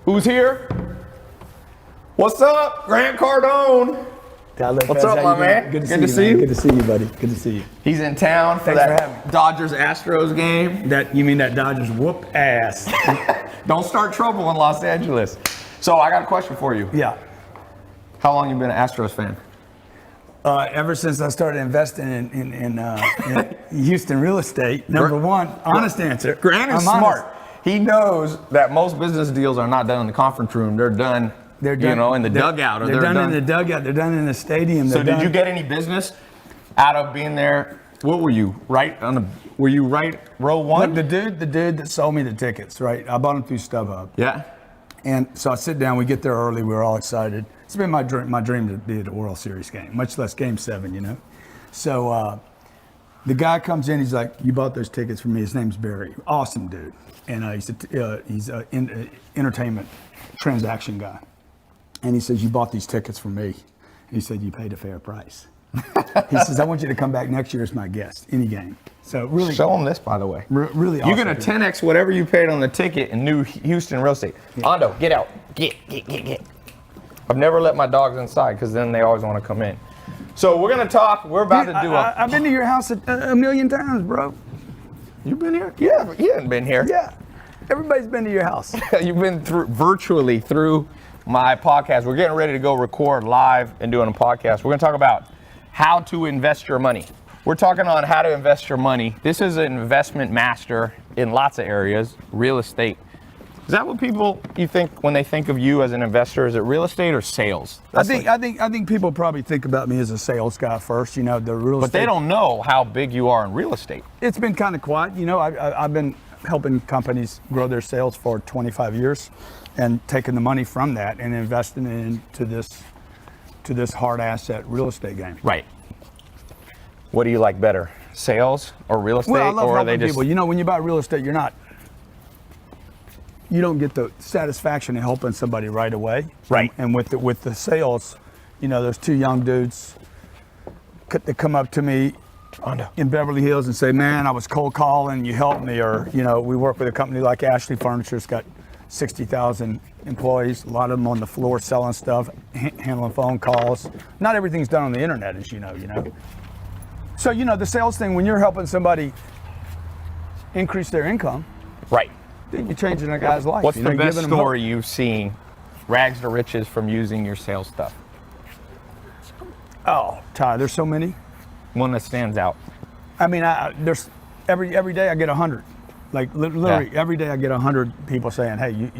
Who's here? What's up, Grant Cardone? Tai Lopez, What's up, my man? Good to see you. Good to see you, buddy. Good to see you. He's in town for Thanks for that having me. Dodgers-Astros game. You mean that Dodgers whoop ass? Don't start trouble in Los Angeles. So I got a question for you. Yeah. How long you been an Astros fan? Ever since I started investing in Houston real estate. Number one, honest answer. Grant is I'm smart. honest. He knows that most business deals are not done in the conference room. They're done, in the dugout. Or they're done in the dugout. They're done in the stadium. So did you get any business out of being there? What were you, were you right row one? Look, the dude that sold me the tickets, right? I bought them through StubHub. Yeah. And so I sit down, we get there early, we were all excited. It's been my dream to be at a World Series game, much less Game 7, So the guy comes in, he's like, you bought those tickets for me. His name's Barry, awesome dude. And he's an entertainment transaction guy. And he says, you bought these tickets for me. And he said, you paid a fair price. He says, I want you to come back next year as my guest, any game. So really, show him this, by the way. Really awesome. You're gonna 10x whatever you paid on the ticket in new Houston real estate. Yeah. Ando, get out. Get. I've never let my dogs inside because then they always want to come in. So we're gonna talk. We're about to do I've been to your house a million times, bro. You've been here? Yeah, you haven't been here. Yeah. Everybody's been to your house. You've been virtually through my podcast. We're getting ready to go record live and doing a podcast. We're gonna talk about how to invest your money. We're talking on how to invest your money. This is an investment master in lots of areas, real estate. Is that what you think when they think of you as an investor? Is it real estate or sales? I think people probably think about me as a sales guy first, the real estate. But they don't know how big you are in real estate. It's been kind of quiet. I've been helping companies grow their sales for 25 years and taking the money from that and investing into this hard asset real estate game. Right. What do you like better, sales or real estate? Well, I love or helping people. When you buy real estate, you don't get the satisfaction of helping somebody right away. Right. And with the sales, those two young dudes that come up to me in Beverly Hills and say, man, I was cold calling, you helped me. Or, we work with a company like Ashley Furniture. It's got 60,000 employees, a lot of them on the floor selling stuff, handling phone calls. Not everything's done on the internet, as you know. So, the sales thing, when you're helping somebody increase their income, right, then you're changing a guy's life. What's the best story you've seen, rags to riches, from using your sales stuff? Oh, Tai, there's so many. One that stands out. I mean, there's every day I get 100. Like literally every day I get 100 people saying, hey,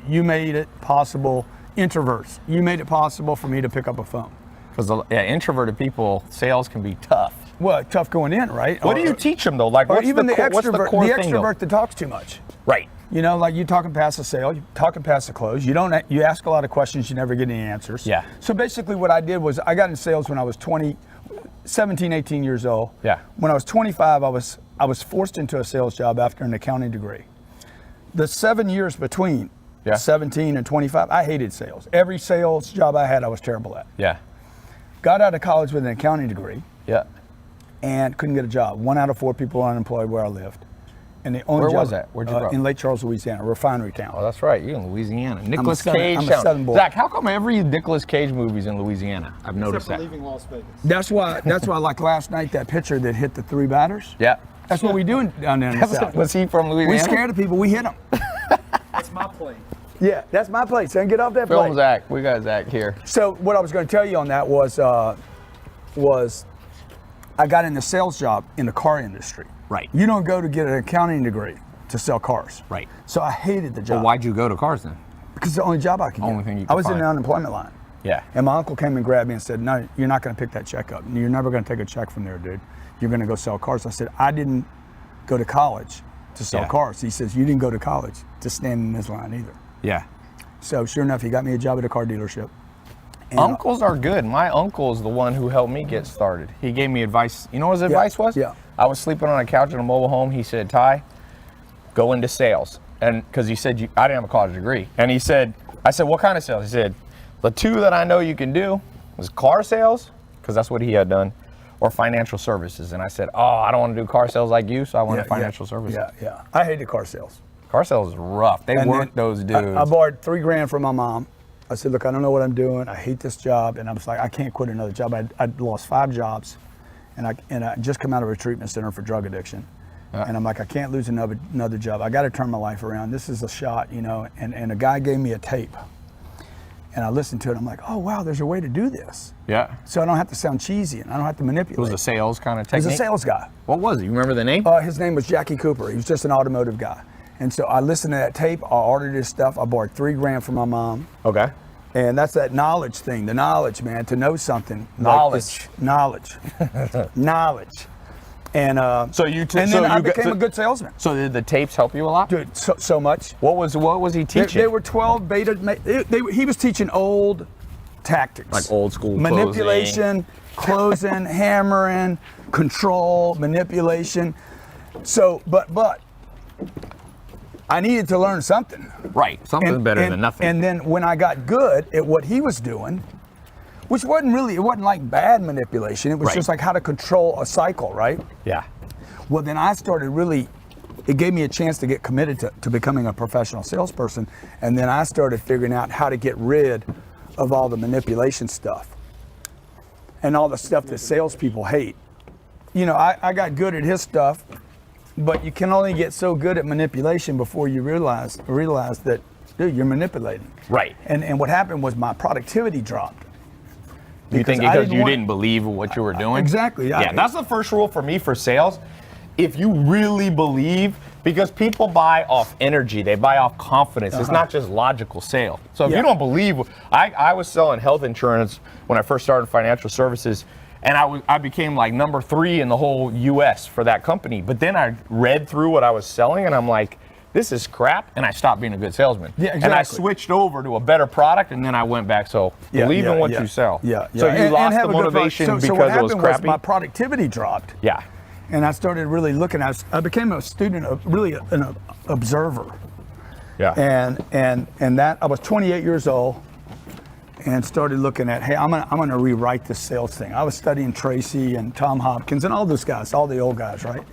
you made it possible, introverts, you made it possible for me to pick up a phone. Because introverted people, sales can be tough. Well, tough going in, right? What do you teach them though? Like, what's even the extrovert that talks too much. Right. Like you talking past the sale, you talking past the close. You ask a lot of questions, you never get any answers. Yeah. So basically what I did was I got in sales when I was 17, 18 years old. Yeah. When I was 25, I was forced into a sales job after an accounting degree. The 7 years between 17 and 25, I hated sales. Every sales job I had, I was terrible at. Yeah. Got out of college with an accounting degree. Yeah. And couldn't get a job. 1 out of 4 people were unemployed where I lived. And the only Where job, was that? Where'd you grow? In Lake Charles, Louisiana, a refinery town. Oh, that's right. You're in Louisiana. Nicolas Cage. I'm a Southern boy. Zach, how come every Nicolas Cage movie's in Louisiana? I've noticed that. Leaving Las Vegas. That's why like last night, that pitcher that hit the 3 batters. Yeah. That's what we do down there in the South. Was he from Louisiana? We scared of people, we hit them. That's my plane. Yeah, that's my place. Son, get off that Film plane. Zach. We got Zach here. So what I was going to tell you on that was I got in the sales job in the car industry. Right. You don't go to get an accounting degree to sell cars. Right. So I hated the job. Well, why'd you go to cars then? Because it's the only job I could get. Only thing you could I was in find. the unemployment line. Yeah. And my uncle came and grabbed me and said, no, you're not going to pick that check up. You're never going to take a check from there, dude. You're going to go sell cars. I said, I didn't go to college to sell cars. He says, you didn't go to college to stand in this line either. Yeah. So sure enough, he got me a job at a car dealership. And Uncles are good. My uncle's the one who helped me get started. He gave me advice. You know what his advice was? Yeah. I was sleeping on a couch in a mobile home. He said, Tai, go into sales. And because he said, I didn't have a college degree. And he said, I said, what kind of sales? He said, the 2 that I know you can do was car sales, because that's what he had done, or financial services. And I said, oh, I don't want to do car sales like you, so I want to financial services. Yeah. I hated car sales. Car sales is rough. They And work then those dudes. I borrowed $3,000 from my mom. I said, look, I don't know what I'm doing. I hate this job. And I was like, I can't quit another job. I'd lost 5 jobs. And I just come out of a treatment center for drug addiction. And I'm like, I can't lose another job. I got to turn my life around. This is a shot, you know. And a guy gave me a tape. And I listened to it. I'm like, oh, wow, there's a way to do this. Yeah. So I don't have to sound cheesy and I don't have to manipulate. It was a sales kind of He technique. was a sales guy. What was it? You remember the name? His name was Jackie Cooper. He was just an automotive guy. And so I listened to that tape. I ordered his stuff. I borrowed $3,000 from my mom. Okay. And that's that knowledge thing. The knowledge, man, to know something. Knowledge. Knowledge. Knowledge. And So I became a good salesman. So did the tapes help you a lot? Dude, so much. What was he teaching? They were 12 beta. He was teaching old tactics. Like old school manipulation, closing, hammering, control, manipulation. So, but I needed to learn something. Right. Something's better than nothing. And then when I got good at what he was doing, which wasn't like bad manipulation. It was just like how to control a cycle, right? Yeah. Well, then I started it gave me a chance to get committed to becoming a professional salesperson. And then I started figuring out how to get rid of all the manipulation stuff and all the stuff that salespeople hate. You know, I got good at his stuff, but you can only get so good at manipulation before you realize that, dude, you're manipulating. Right. And what happened was my productivity dropped. You think because you didn't believe what you were doing? Exactly. Yeah, that's the first rule for me for sales. If you really believe, because people buy off energy, they buy off confidence. It's not just logical sale. So if you don't believe, I was selling health insurance when I first started financial services, and I became like number 3 in the whole U.S. for that company. But then I read through what I was selling, and I'm like, this is crap, and I stopped being a good salesman. Yeah, exactly. And I switched over to a better product, and then I went back. So believe in what you sell. Yeah. So you lost the motivation so because what it was happened crappy? my productivity dropped. Yeah. And I started really looking. I became a student, really an observer. Yeah. And that I was 28 years old, and started looking at, hey, I'm gonna rewrite this sales thing. I was studying Tracy and Tom Hopkins and all those guys, all the old guys, right?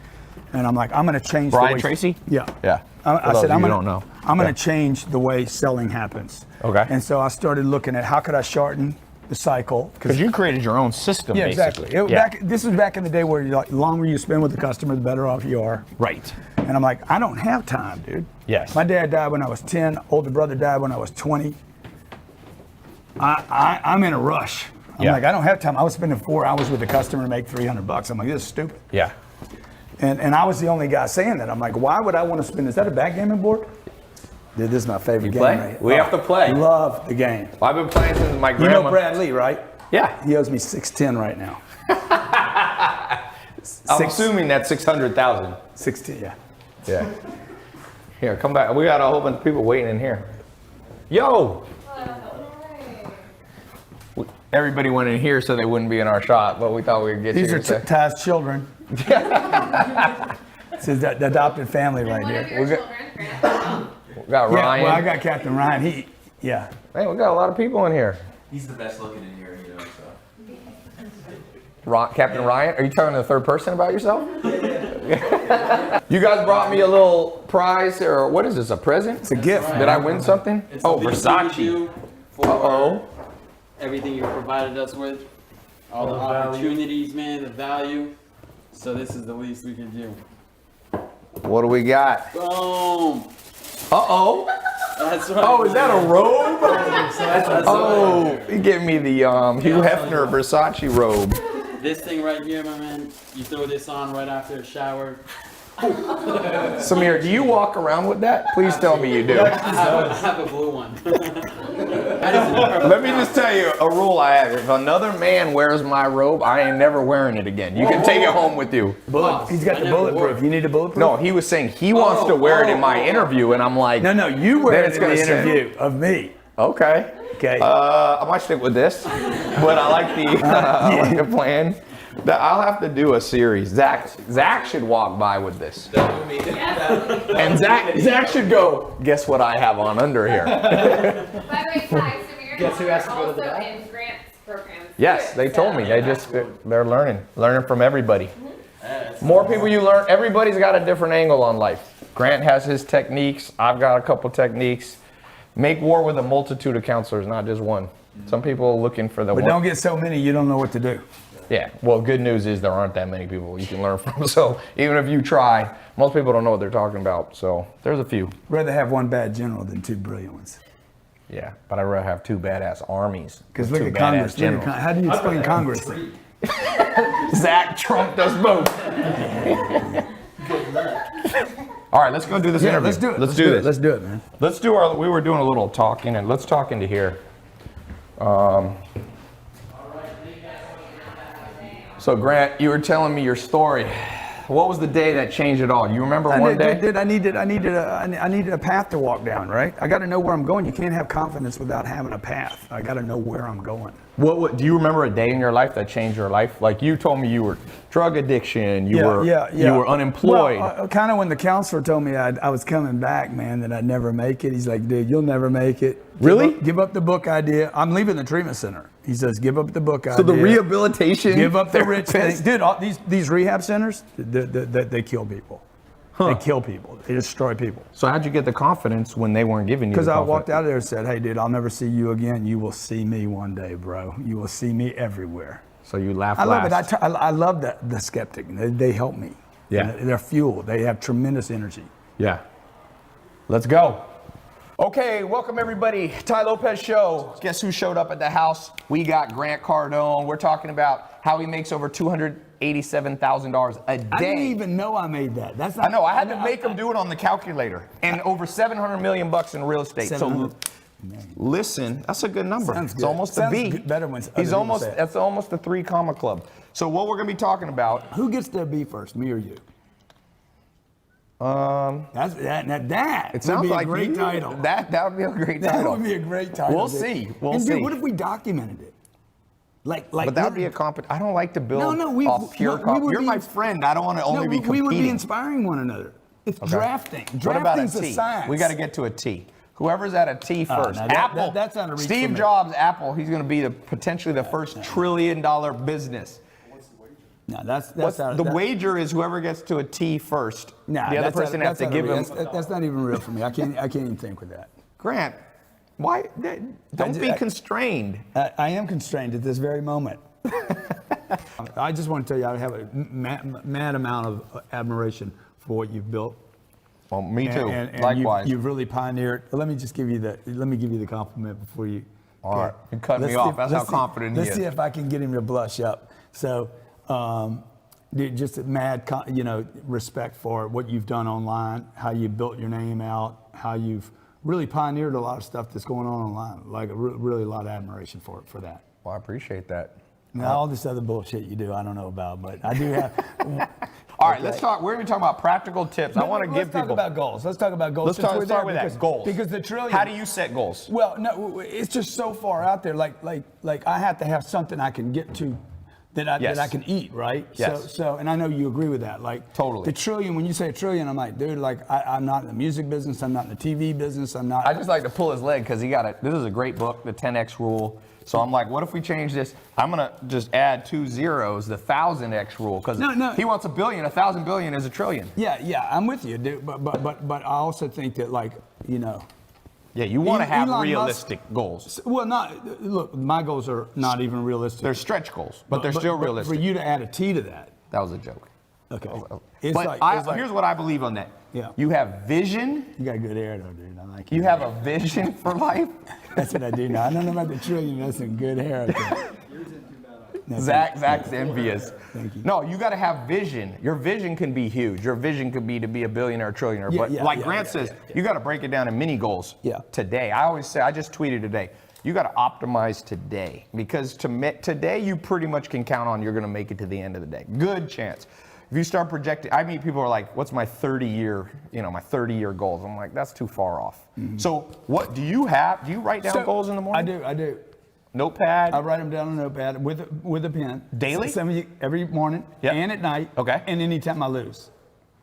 And I'm like, I'm gonna change Brian the way. Tracy? Yeah. Yeah. I said, I'm gonna gonna change the way selling happens. Okay. And so I started looking at how could I shorten the cycle. Because you created your own system, Yeah, basically. exactly. This is back in the day where the longer you spend with the customer, the better off you are. Right. And I'm like, I don't have time, dude. Yes. My dad died when I was 10. Older brother died when I was 20. I'm in a rush. I'm like, I don't have time. I was spending 4 hours with the customer to make $300. I'm like, this is stupid. Yeah. And I was the only guy saying that. I'm like, why would I want to spend? Is that a backgammon board? Dude, this is my favorite game. Play? Right? We have to play. Love the game. Well, I've been playing since my You grandma. know Brad Lee, right? Yeah. He owes me $610 right now. I'm assuming that's 600,000. 16, yeah. Yeah. Here, come back. We got a whole bunch of people waiting in here. Yo! Everybody went in here so they wouldn't be in our shot, but we thought we'd get These you. are Ty's children. This is the adopted family right here. We got Ryan. Well, I got Captain Ryan. Yeah. Hey, we got a lot of people in here. He's the best looking in here, you know, so. Captain Ryan? Are you talking to the third person about yourself? You guys brought me a little prize, or what is this, a present? It's a gift. Did I win something? It's Oh, the least we can Versace. do for Uh-oh. everything you provided us with. All the opportunities, man, the value. So this is the least we can do. What do we got? Boom! Uh-oh. That's right. Oh, is that a robe? That's Oh, right. you gave me the Hugh Hefner Versace robe. This thing right here, my man, you throw this on right after a shower. Samir, do you walk around with that? Please tell me you do. I have a blue one. Let me just tell you a rule I have. If another man wears my robe, I ain't never wearing it again. You can take it home with you. He's got the bulletproof. You need a bulletproof? No, he was saying he wants to wear it in my interview, and I'm like, No, you wear Then it it's in the gonna say- interview of me. okay. Okay. I might stick with this, but I like the plan. I'll have to do a series. Zach should walk by with this, and Zach should go. Guess what I have on under here? By the way, Ty, Samir, Guess who has to go to the also back? in grants programs. Yes, too, they told me. so- They're learning from everybody. More people you learn. Everybody's got a different angle on life. Grant has his techniques. I've got a couple techniques. Make war with a multitude of counselors, not just one. Some people are looking for the But one. don't get so many you don't know what to do. Yeah, well, good news is there aren't that many people you can learn from. So even if you try, most people don't know what they're talking about. So there's a few. Rather have one bad general than two brilliant ones. Yeah, but I'd rather have two badass armies. Because with look two at Congress. badass generals. How do you explain Congress? Zach trumped us both. All right, let's go do this interview. Let's do it. Let's do this. Let's do it, man. Let's do our. We were doing a little talking, and let's talk into here. So Grant, you were telling me your story. What was the day that changed it all? You remember one day? I needed a path to walk down, right? I got to know where I'm going. You can't have confidence without having a path. I got to know where I'm going. What do you remember a day in your life that changed your life? Like you told me you were drug addiction, you were unemployed. Well, kind of when the counselor told me I was coming back, man, that I'd never make it. He's like, dude, you'll never make it. Really? Give up the book idea. I'm leaving the treatment center. He says, give up the book idea. So the rehabilitation. Give up the rich therapist. thing. Dude, all these rehab centers, they kill people. They kill people. They destroy people. So how'd you get the confidence when they weren't giving you the Because I confidence? walked out of there and said, hey, dude, I'll never see you again. You will see me one day, bro. You will see me everywhere. So you laughed I love last. it. I love the skeptic. They help me. Yeah. They're fuel. They have tremendous energy. Yeah. Let's go. Okay, welcome everybody. Tai Lopez Show. Guess who showed up at the house? We got Grant Cardone. We're talking about how he makes over $287,000 a day. I didn't even know I made that. That's not, I know. I had to make him do it on the calculator. And over 700 million bucks in real estate. So 700. listen, that's a good number. Sounds It's good. almost Sounds a B. good. Better when He's other almost. people say it. That's almost a 3 comma club. So what we're gonna be talking about? Who gets to be first, me or you? That It sounds would be like a great you- title. That would be a great That title. would be a great title. We'll dude. see. We'll and see. Dude, what if we documented it? Like But that would be a I don't like to build we off pure would You're be my friend. I don't want to only be competing. we would be inspiring one another. It's drafting. What about a Drafting's T? science. We got to get to a T. Whoever's at a T first. now that- Apple. that's not a reach for Steve me. Jobs, Apple. He's going to be potentially the first $1 trillion business. No, that's The wager is whoever gets to a T first. Nah, the other that's person not- has to that's give not him. real. That's not even real for me. I can't even think with that. Grant, why? Don't be I- constrained. I am constrained at this very moment. I just want to tell you, I have a mad amount of admiration for what you've built. Well, me too. And Likewise. you've really pioneered. Let me give you the compliment before you. All right, you cut me off. That's how confident he is. Let's see if I can get him to blush up. So, dude, just a mad, respect for what you've done online, how you built your name out, how you've really pioneered a lot of stuff that's going on online. Like really a lot of admiration for that. Well, I appreciate that. Now, all this other bullshit you do, I don't know about, but I do have. All right, let's talk. We're going to be talking about practical tips. I want to give people. Let's talk about goals. Let's talk about goals. Let's start with that. Goals. Because the trillion. How do you set goals? Well, no, it's just so far out there. Like I have to have something I can get to, that I can eat, right? Yes. So, and I know you agree with that. Like Totally. The trillion. When you say a trillion, I'm like, dude, like I'm not in the music business. I'm not in the TV business. I'm not. I just like to pull his leg because he got it. This is a great book, the 10X Rule. So I'm like, what if we change this? I'm gonna just add 2 zeros, the 1000X rule, because he wants $1 billion. 1,000 billion is $1 trillion. Yeah, I'm with you, dude. But I also think that, like, Yeah, you want to have Elon realistic goals. Well, look, my goals are not even realistic. They're stretch goals, but they're still realistic. For you to add a T to that. That was a joke. Okay. Here's what I believe on that. Yeah. You have vision. You got good hair, though, dude. I like You have a vision for life. That's what I do now. I don't know about the trillion. That's some good hair. Zach's envious. Thank you. No, you got to have vision. Your vision can be huge. Your vision could be to be a billionaire, trillionaire. But Grant says, you got to break it down in mini goals. Yeah. Today, I always say, I just tweeted today, you got to optimize today, because today you pretty much can count on you're going to make it to the end of the day. Good chance. If you start projecting, I meet people who are like, what's my 30-year goals? I'm like, that's too far off. Mm-hmm. So what do you have? Do you write down goals in the morning? I do. Notepad? I write them down on a notepad with a pen. Daily? Every morning and at night. Okay. And anytime I lose.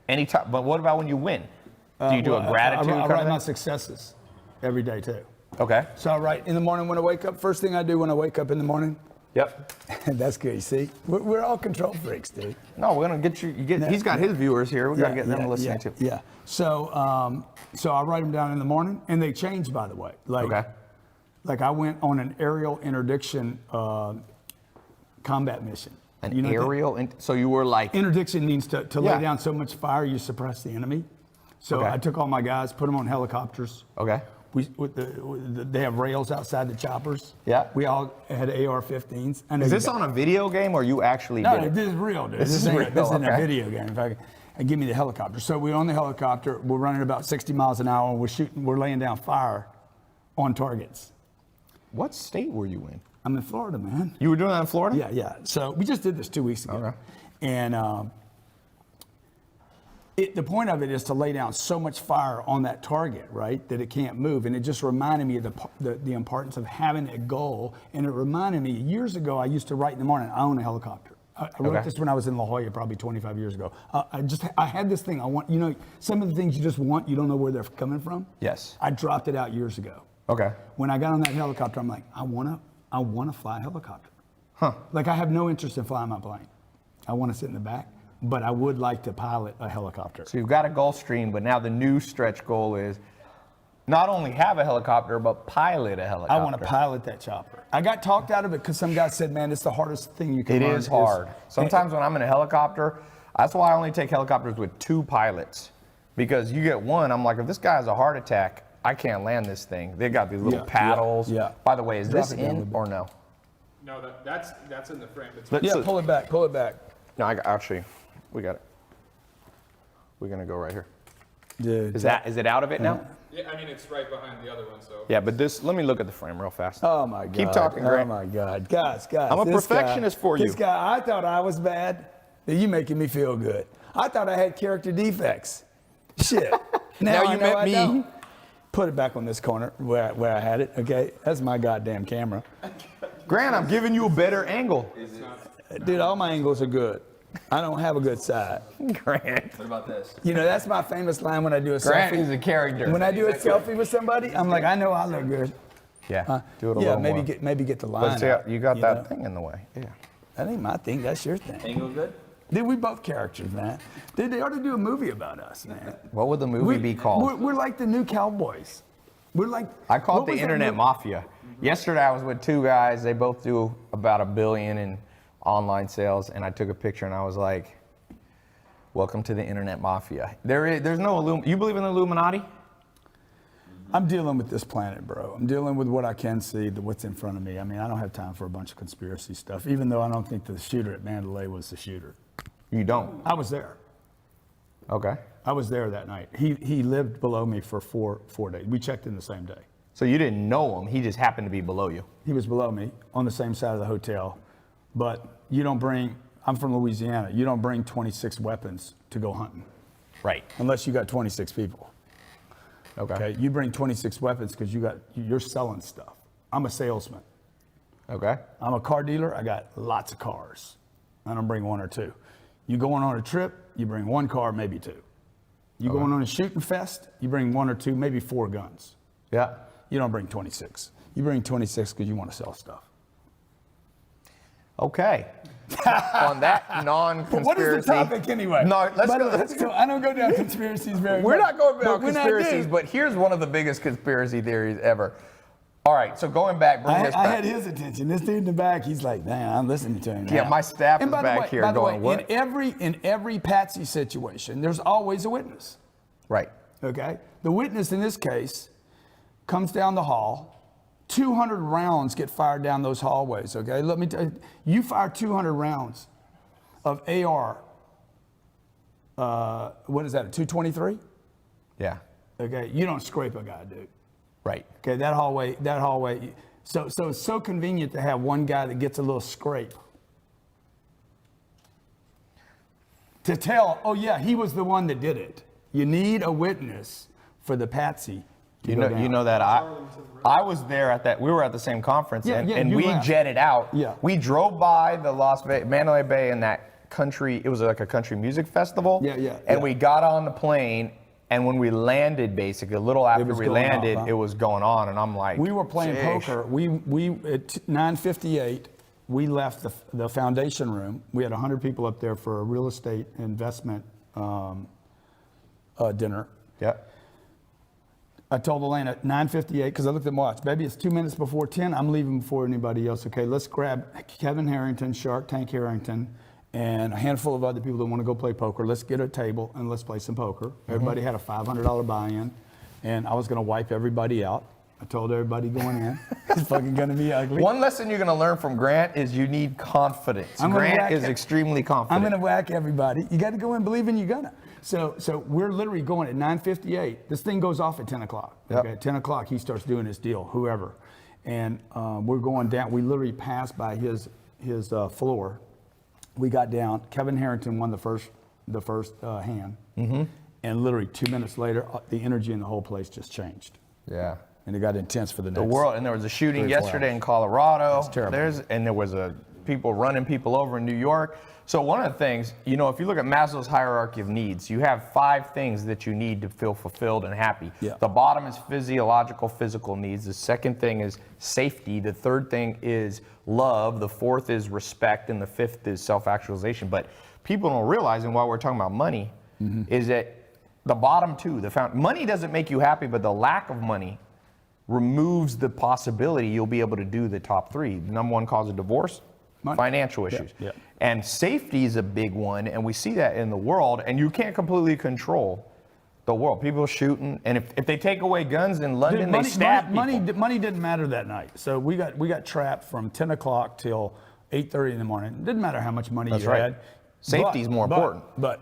Anytime. But what about when you win? Do you do a gratitude? I write my successes every day too. Okay. So I write in the morning when I wake up. First thing I do when I wake up in the morning, Yep. That's good. You see, we're all control freaks, dude. No, we're gonna get you. He's got his viewers here. We gotta get them listening too. Yeah. So, so I write them down in the morning, and they change, by the way. Like I went on an aerial interdiction combat mission. So you were like interdiction means to lay down so much fire you suppress the enemy. So I took all my guys, put them on helicopters. Okay. They have rails outside the choppers. Yeah. We all had AR-15s. Is this on a video game or you actually did it? This is real, dude. This is real. This isn't a video game. In fact, give me the helicopter. So we're on the helicopter. We're running about 60 miles an hour. We're laying down fire on targets. What state were you in? I'm in Florida, man. You were doing that in Florida? Yeah. So we just did this 2 weeks ago. Okay. And the point of it is to lay down so much fire on that target, right, that it can't move. And it just reminded me of the importance of having a goal. And it reminded me, years ago, I used to write in the morning, I own a helicopter. I wrote this when I was in La Jolla, probably 25 years ago. I had this thing. I want, some of the things you just want, you don't know where they're coming from. Yes. I dropped it out years ago. Okay. When I got on that helicopter, I'm like, I want to fly a helicopter. Huh. Like, I have no interest in flying my plane. I want to sit in the back, but I would like to pilot a helicopter. So you've got a Gulfstream, but now the new stretch goal is not only have a helicopter, but pilot a helicopter. I want to pilot that chopper. I got talked out of it because some guy said, man, it's the hardest thing you can learn. It is hard. Sometimes when I'm in a helicopter, that's why I only take helicopters with 2 pilots. Because you get one, I'm like, if this guy has a heart attack, I can't land this thing. They got these little paddles. Yeah. By the way, is this in or no? No, that's in the frame. It's Pull it back, pull it back. No, actually, we got it. We're gonna go right here. Dude. Is it out of it now? Yeah, I mean, it's right behind the other one, so. Yeah, but let me look at the frame real fast. Oh my God. Keep talking, Grant. Oh my God. Guys. I'm a perfectionist for you. This guy, I thought I was bad. You making me feel good. I thought I had character defects. Shit. Now I you know met I me. don't. Put it back on this corner where I had it, okay? That's my goddamn camera. Grant, I'm giving you a better angle. Dude, all my angles are good. I don't have a good side. Grant. What about this? That's my famous line when I do a Grant selfie. is a character. When I do a selfie with somebody, I'm like, I know I look good. Yeah, do it a little more. maybe get the line But see, out, you got know? that thing in the way. Yeah. That ain't my thing. That's your thing. Angle good? Dude, we both characters, man. Dude, they ought to do a movie about us, man. What would the movie be called? We're like the new cowboys. We're like. I call it what the was that Internet movie? Mafia. Yesterday I was with 2 guys. They both do about $1 billion in online sales, and I took a picture and I was like, "Welcome to the Internet Mafia." There's no you believe in the Illuminati? I'm dealing with this planet, bro. I'm dealing with what I can see, what's in front of me. I mean, I don't have time for a bunch of conspiracy stuff, even though I don't think the shooter at Mandalay was the shooter. You don't. I was there. Okay. I was there that night. He lived below me for four days. We checked in the same day. So you didn't know him. He just happened to be below you. He was below me on the same side of the hotel. But you don't bring, I'm from Louisiana, you don't bring 26 weapons to go hunting. Right. Unless you got 26 people. Okay. You bring 26 weapons because you're selling stuff. I'm a salesman. Okay. I'm a car dealer. I got lots of cars. I don't bring 1 or 2. You going on a trip, you bring 1 car, maybe 2. You going on a shooting fest, you bring 1 or 2, maybe 4 guns. Yeah. You don't bring 26. You bring 26 because you want to sell stuff. Okay. On that non-conspiracy. What is the topic anyway? No, let's go. So I don't go down conspiracies very We're much. not going down But when I conspiracies, do, but here's one of the biggest conspiracy theories ever. All right, so going back, bring this I back. had his attention. This dude in the back, he's like, man, I'm listening to him now. Yeah, my staff And is by the back way- here by the going, way, what? In every Patsy situation, there's always a witness. Right. Okay? The witness in this case comes down the hall. 200 rounds get fired down those hallways, okay? Let me tell you, you fire 200 rounds of AR, what is that, a 223? Yeah. Okay, you don't scrape a guy, dude. Right. Okay, that hallway, so it's so convenient to have one guy that gets a little scrape. To tell, oh yeah, he was the one that did it. You need a witness for the Patsy. You know that I was there at that. We were at the same conference, and you we left. jetted out. Yeah. We drove by the Mandalay Bay and that country. It was like a country music festival. And we got on the plane, and when we landed, basically a little after was we going landed, off, huh? it was going on, and I'm like, We were playing "Sheesh." poker. We at 9:58, we left the foundation room. We had 100 people up there for a real estate investment dinner. Yeah. I told Elaine at 9:58, because I looked at my watch, baby, it's 2 minutes before 10. I'm leaving before anybody else. Okay, let's grab Kevin Harrington, Shark Tank Harrington, and a handful of other people that want to go play poker. Let's get a table and let's play some poker. Everybody had a $500 buy-in, and I was going to wipe everybody out. I told everybody going in, it's fucking going to be ugly. One lesson you're going to learn from Grant is you need confidence. Grant is extremely confident. I'm going to whack everybody. You got to go in believing you're gonna. So we're literally going at 9:58. This thing goes off at 10 o'clock. Yep. Okay, at 10 o'clock he starts doing his deal, whoever, and we're going down. We literally passed by his floor. We got down. Kevin Harrington won the first hand, and literally 2 minutes later, the energy in the whole place just changed. Yeah. And it got intense for the next. The world, and there was a shooting 3 or 4 yesterday hours. in Colorado. That's terrible. And there was people running people over in New York. So one of the things, you know, if you look at Maslow's hierarchy of needs, you have 5 things that you need to feel fulfilled and happy. Yeah. The bottom is physiological, physical needs. The second thing is safety. The third thing is love. The fourth is respect, and the fifth is self-actualization. But people don't realize, and while we're talking about money, is that the bottom two, money doesn't make you happy, but the lack of money removes the possibility you'll be able to do the top 3. The number 1 cause of divorce, Money. financial issues. Yeah. And safety is a big one, and we see that in the world, and you can't completely control the world. People shooting, and if they take away guns in London, they stab people. Money didn't matter that night. So we got trapped from 10 o'clock till 8:30 in the morning. It didn't matter how much money That's you right. had. Safety is more important. But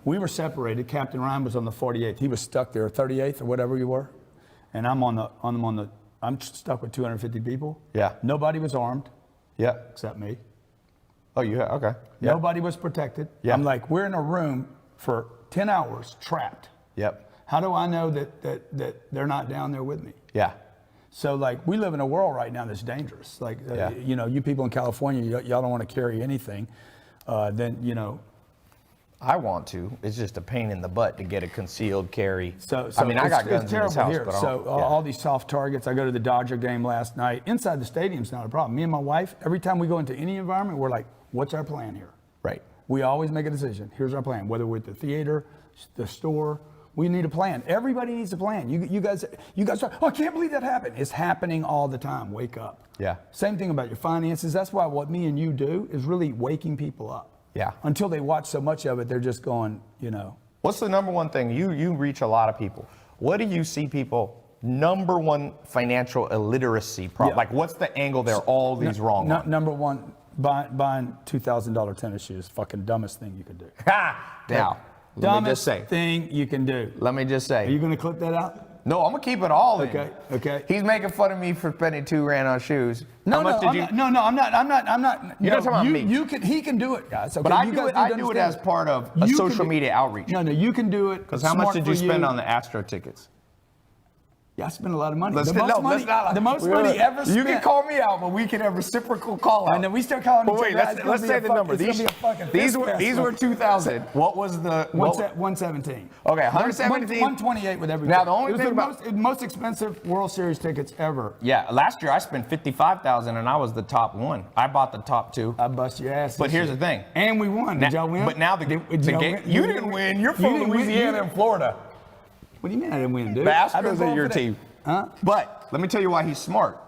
we were separated. Captain Ryan was on the 48th. He was stuck there, 38th or whatever you were. And I'm stuck with 250 people. Yeah. Nobody was armed Yeah. except me. Oh, okay. Yeah. Nobody was protected. Yeah. I'm like, we're in a room for 10 hours trapped. Yep. How do I know that they're not down there with me? Yeah. So like, we live in a world right now that's dangerous. Like, Yeah. you know, you people in California, y'all don't want to carry anything. Then, you know. I want to. It's just a pain in the butt to get a concealed carry. So I mean, I got it's guns in terrible this house, here. but I So don't, all these soft targets. I go to the Dodger game last night. Inside the stadium's not a problem. Me and my wife, every time we go into any environment, we're like, what's our plan here? Right. We always make a decision. Here's our plan. Whether we're at the theater, the store, we need a plan. Everybody needs a plan. You guys are, oh, I can't believe that happened. It's happening all the time. Wake up. Yeah. Same thing about your finances. That's why what me and you do is really waking people up. Yeah. Until they watch so much of it, they're just going, you know. What's the number one thing? You reach a lot of people. What do you see people, number one financial illiteracy problem? Yeah. Like, what's the angle they're all these wrong on? Number one, buying $2,000 tennis shoes, fucking dumbest thing you could do. Ha! Now, let me just Dumbest say. thing you can do. Let me just Are you say. going to clip that out? No, I'm gonna keep it all in. Okay. He's making fun of me for spending $2,000 on shoes. No, How much did you? I'm not. You're not talking about me. He can do it, guys. Okay, But I you do guys it. need I to do it understand as part of a You can social do- media outreach. No, you can do it. Because how much did you spend on the Astro tickets? Yeah, I spent a lot of money. Let's the most money ever spent. You can call me out, but we can have reciprocal call out. And then we start calling But each wait, other. let's say the number. These were 2,000. What was the? 117. Okay, 117. 128 with everything. Now, the only it was thing the about- most expensive World Series tickets ever. Yeah, last year I spent 55,000 and I was the top one. I bought the top 2. I bust your ass. But this here's year. the thing. And we won. Did y'all win? But now the y'all game. win? You didn't win. You're You from didn't win. Louisiana and Florida. What do you mean I didn't win, dude? The I've been Astros are going your for that. team. Huh? But let me tell you why he's smart.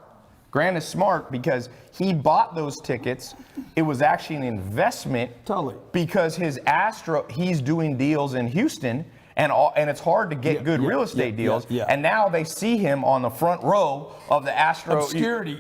Grant is smart because he bought those tickets. It was actually an investment. Totally. Because he's doing deals in Houston, and it's hard to get good real estate deals. Yeah. And now they see him on the front row of the Astro.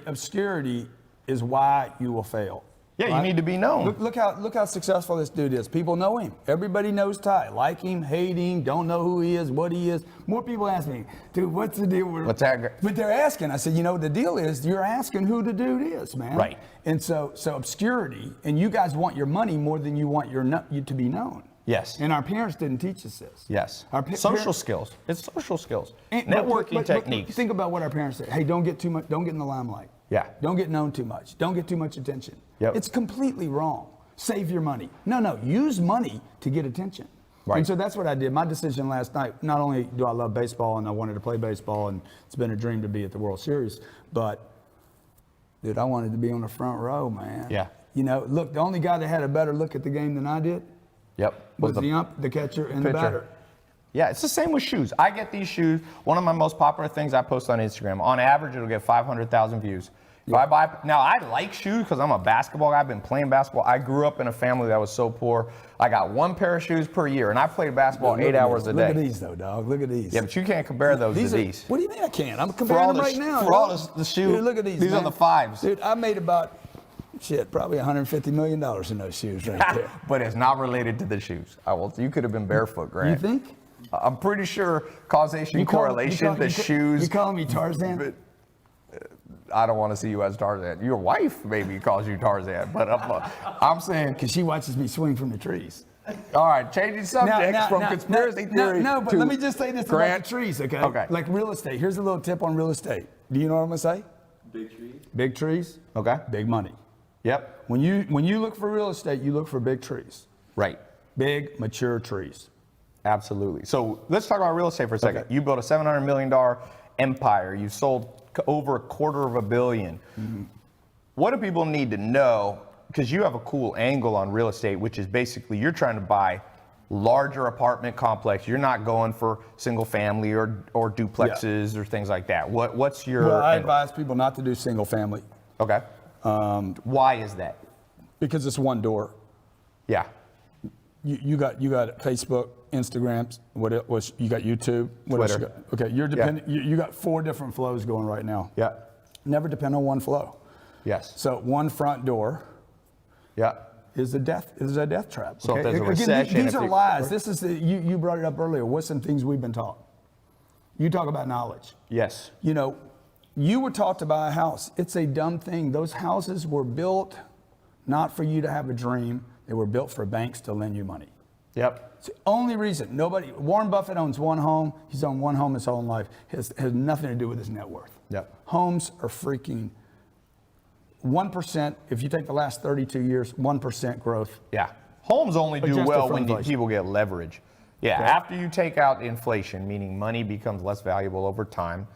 Obscurity is why you will fail. Yeah, you need to be known. Look how successful this dude is. People know him. Everybody knows Tai. Like him, hate him, don't know who he is, what he is. More people ask me, dude, what's the deal with What's that? But they're asking. I said, you know, the deal is you're asking who the dude is, man. Right. And so obscurity, and you guys want your money more than you want you to be known. Yes. And our parents didn't teach us this. Yes. Social Social skills. It's social skills. And- Networking but techniques. think about what our parents said. Hey, don't get too much. Don't get in the limelight. Yeah. Don't get known too much. Don't get too much attention. Yep. It's completely wrong. Save your money. No. Use money to get attention. Right. And so that's what I did. My decision last night. Not only do I love baseball and I wanted to play baseball, and it's been a dream to be at the World Series, but Dude, I wanted to be on the front row, man. Yeah. You know, look, the only guy that had a better look at the game than I did Yep. was the ump, the catcher, and the pitcher. batter. Yeah, it's the same with shoes. I get these shoes. One of my most popular things I post on Instagram. On average, it'll get 500,000 views. If I buy, now I like shoes because I'm a basketball guy. I've been playing basketball. I grew up in a family that was so poor. I got one pair of shoes per year, and I played basketball Look 8 at hours these. a day. Look at these, though, dog. Look at these. Yeah, but you can't compare those to these. What do you mean I can't? I'm comparing them right now. For all dog. the shoes. Dude, look at these. These man. are the fives. Dude, I made about, probably $150 million in those shoes right there. But it's not related to the shoes. You could have been barefoot, Grant. You think? I'm pretty sure causation, correlation, the shoes. You calling me Tarzan? I don't want to see you as Tarzan. Your wife maybe calls you Tarzan, but I'm saying. Because she watches me swing from the trees. All right, changing subjects from conspiracy theory. No, but to let me just say this Grant. about the trees, okay? Okay. Like real estate. Here's a little tip on real estate. Do you know what I'm gonna say? Big trees. Big trees, Okay. big money. Yep. When you look for real estate, you look for big trees. Right. Big, mature trees. Absolutely. So let's talk about real estate for a second. Okay. You built a $700 million empire. You sold over $250 million. Mm-hmm. What do people need to know? Because you have a cool angle on real estate, which is basically you're trying to buy larger apartment complex. You're not going for single family or duplexes or things like that. What's your Well, I angle? advise people not to do single family Okay. Why is that? because it's one door. Yeah. You got Facebook, Instagram, you got YouTube, what else you Twitter. got? Okay, you're dependent. You got 4 different flows going right now. Yeah. Never depend on one flow. Yes. So one front door Yeah. is a death trap. So if there's a Again, recession, these if are you- lies. This is you brought it up earlier. What's some things we've been taught? You talk about knowledge. Yes. You know, you were taught to buy a house. It's a dumb thing. Those houses were built not for you to have a dream. They were built for banks to lend you money. Yep. It's the only reason. Warren Buffett owns one home. He's owned one home his whole life. Has nothing to do with his net worth. Yep. Homes are freaking 1%. If you take the last 32 years, 1% growth. Yeah. Homes only do Adjusted well for when inflation. people get leverage. Yeah. Okay. After you take out inflation, meaning money becomes less valuable over time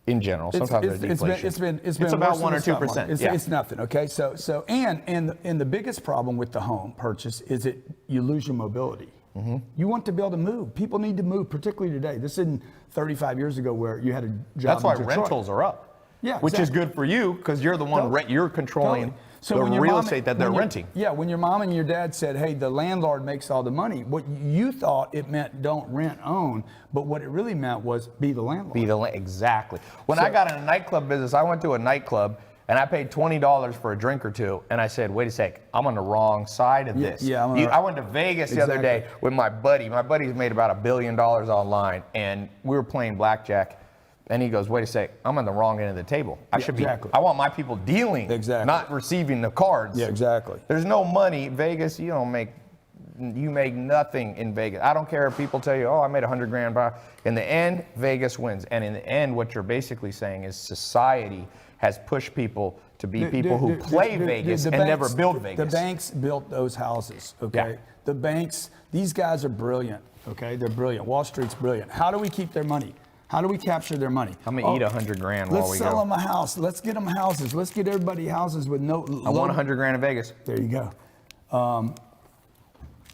in general. Sometimes there's deflation. It's been about worse 1 or than the stock 2%. market. Yeah. It's nothing. Okay. So and the biggest problem with the home purchase is that you lose your mobility. Mm-hmm. You want to be able to move. People need to move, particularly today. This isn't 35 years ago where you had a job. That's why in Detroit. rentals are up. Yeah, Which is exactly. good for you because you're the one Totally. you're controlling Totally. the when your real mom- estate that they're when your- renting. Yeah, when your mom and your dad said, hey, the landlord makes all the money, what you thought it meant don't rent, own, but what it really meant was be the landlord. Exactly. When I got in a nightclub business, I went to a nightclub and I paid $20 for a drink or two, and I said, wait a sec, I'm on the wrong side of this. yeah, I went to Vegas the other day with my buddy. My buddy's made about $1 billion online, and we were playing blackjack. And he goes, wait a sec, I'm on the wrong end of the table. Exactly. I want my people dealing, Exactly. not receiving the cards. Yeah, exactly. There's no money. Vegas, you make nothing in Vegas. I don't care if people tell you, oh, I made $100,000. In the end, Vegas wins. And in the end, what you're basically saying is society has pushed people to be people who play Vegas and never build Vegas. The banks built those houses, okay? Yeah. The banks, these guys are brilliant, okay? They're brilliant. Wall Street's brilliant. How do we keep their money? How do we capture their money? I'm gonna eat $100,000 while Let's we sell go. them a house. Let's get them houses. Let's get everybody houses with no. I want $100,000 in Vegas. There you go.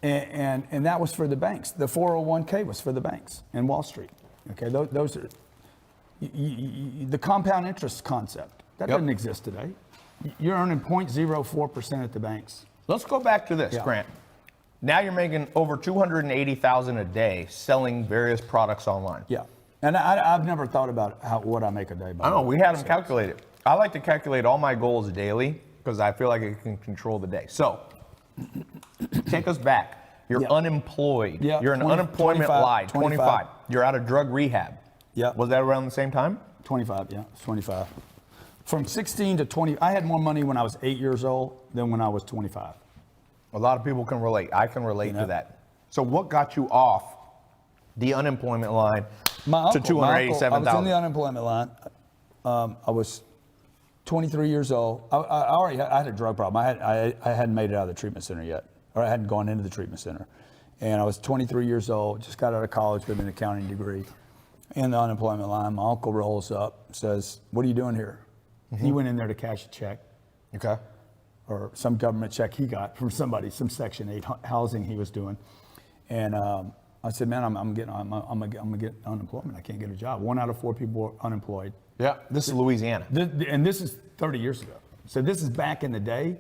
And that was for the banks. The 401k was for the banks and Wall Street. Okay, those are the compound interest concept. That doesn't exist today. You're earning 0.04% at the banks. Let's go back to this, Yeah. Grant. Now you're making over $280,000 a day selling various products online. Yeah. And I've never thought about what I make a day. I know, we had them calculated. I like to calculate all my goals daily because I feel like I can control the day. So, take us back. You're Yeah. unemployed. Yeah, You're an 20, unemployment 25, line. 25. You're out of drug rehab. Yeah. Was that around the same time? 25, yeah, it's 25. From 16 to 20, I had more money when I was 8 years old than when I was 25. A lot of people can relate. I can relate Yeah. to that. So what got you off the unemployment line to I was in $287,000? the unemployment line. I was 23 years old. I had a drug problem. I hadn't made it out of the treatment center yet, or I hadn't gone into the treatment center. And I was 23 years old, just got out of college with an accounting degree. In the unemployment line, my uncle rolls up, says, "What are you doing here?" He went in there to cash a check, Okay. or some government check he got from somebody, some Section 8 housing he was doing. And I said, man, I'm gonna get unemployment. I can't get a job. 1 out of 4 people are unemployed. Yeah. This is Louisiana. And this is 30 years ago. So this is back in the day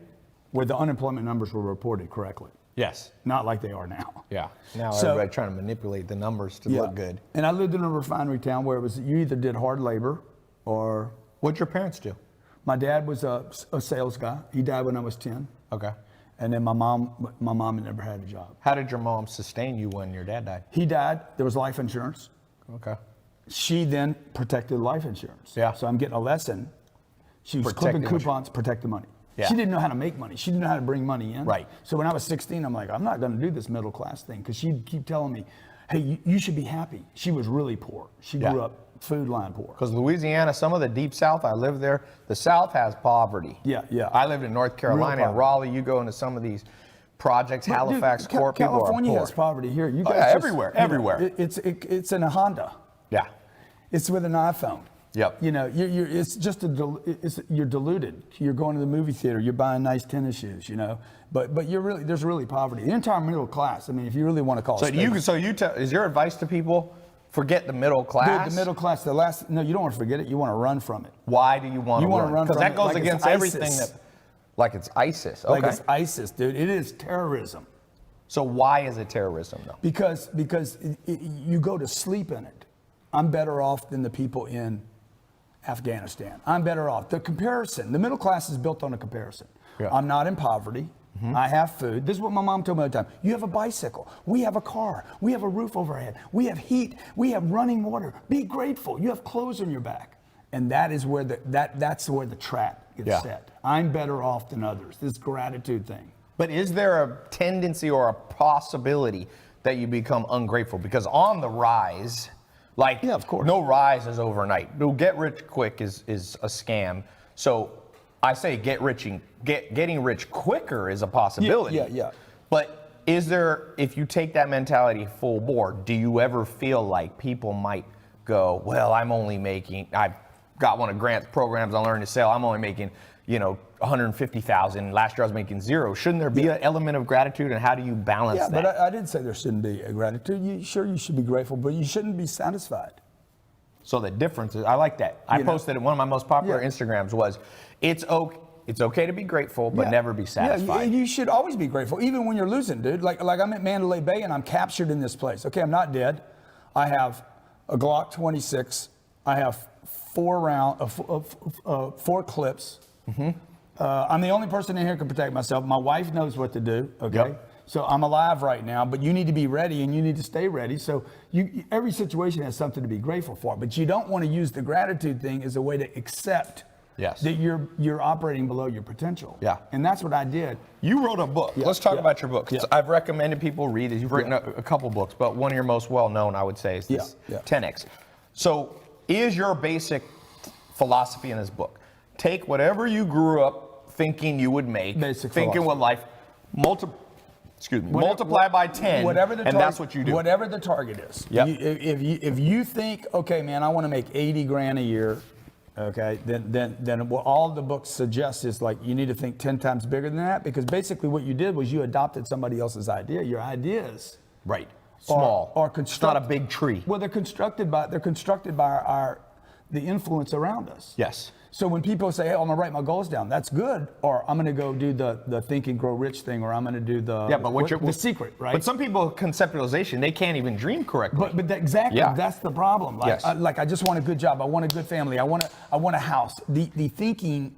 where the unemployment numbers were reported correctly. Yes. Not like they are now. Yeah. Now So- everybody trying to manipulate the numbers to look good. And I lived in a refinery town where it was you either did hard labor or What'd your parents do? my dad was a sales guy. He died when I was 10. Okay. And then my mom had never had a job. How did your mom sustain you when your dad died? He died. There was life insurance. Okay. She then protected life insurance. Yeah. So I'm getting a lesson. She was Protect clipping the- coupons, protect the money. Yeah. She didn't know how to make money. She didn't know how to bring money in. Right. So when I was 16, I'm like, I'm not going to do this middle class thing, because she'd keep telling me, hey, you should be happy. She was really poor. She grew Yeah. up food line poor. Because Louisiana, some of the deep South, I lived there. The South has poverty. Yeah, yeah. I lived in North Carolina and poverty. Raleigh. You go into some of these projects, Halifax, Dude, Court, people are California poor. has poverty here. You Oh, guys yeah, just- everywhere, you know, everywhere. It's in a Honda. Yeah. It's with an iPhone. Yep. You know, it's just you're deluded. You're going to the movie theater. You're buying nice tennis shoes. You know, but there's really poverty. The entire middle class. I mean, if you really want to call it. Is your advice to people, forget the middle class? Dude, the middle class. No, you don't want to forget it. You want to run from it. Why do you want to You wanna run? run Because from that it goes like it's against ISIS. everything that, like it's ISIS. Okay. Like it's ISIS, dude. It is terrorism. So why is it terrorism though? Because you go to sleep in it. I'm better off than the people in Afghanistan. I'm better off. The middle class is built on a comparison. Yeah. I'm not in poverty. I have food. This is what my mom told me all the time. You have a bicycle. We have a car. We have a roof overhead. We have heat. We have running water. Be grateful. You have clothes on your back. And that is where that's where the trap gets set. I'm better off than others. This gratitude thing. But is there a tendency or a possibility that you become ungrateful? Because on the rise, like, Yeah, of course. no rise is overnight. No, get rich quick is a scam. So I say getting rich quicker is a possibility. Yeah. But is there, if you take that mentality full board, do you ever feel like people might go, well, I've got one of Grant's programs on Learn to Sell, I'm only making, $150,000. Last year I was making $0. Shouldn't there be an element of gratitude, and how do you balance Yeah, that? but I didn't say there shouldn't be a gratitude. You should be grateful, but you shouldn't be satisfied. So the difference is, I like that. I posted it, one of my most popular Yeah. Instagrams was, it's okay to be grateful, but Yeah. never be satisfied. Yeah, you should always be grateful, even when you're losing, dude. Like I'm at Mandalay Bay and I'm captured in this place. Okay, I'm not dead. I have a Glock 26. I have 4 clips. I'm the only person in here who can protect myself. My wife knows what to do. Okay. Yep. So I'm alive right now, but you need to be ready and you need to stay ready. So every situation has something to be grateful for, but you don't want to use the gratitude thing as a way to accept Yes. that you're operating below your potential. Yeah. And that's what I did. You wrote a book. Let's talk about your book. 'Cause Yeah. I've recommended people read it. You've written a couple books, but one of your most well-known, I would say, is this 10X. So is your basic philosophy in this book, take whatever you grew up thinking you would make, Basic thinking what life, multiply by 10, whatever the and that's what you do. Whatever the target is. Yep. If you think, okay, man, I want to make 80 grand a year, okay, then what all the books suggest is like you need to think 10 times bigger than that, because basically what you did was you adopted somebody else's idea. Your ideas Right. Small. are It's not a big tree. Well, they're constructed by the influence around us. Yes. So when people say, hey, I'm gonna write my goals down, that's good. Or I'm gonna go do the Think and Grow Rich thing, or I'm gonna do the the secret, right? But some people, conceptualization, they can't even dream correctly. But exactly, Yeah. that's the problem. Like, Yes. I just want a good job. I want a good family. I want a house. The thinking,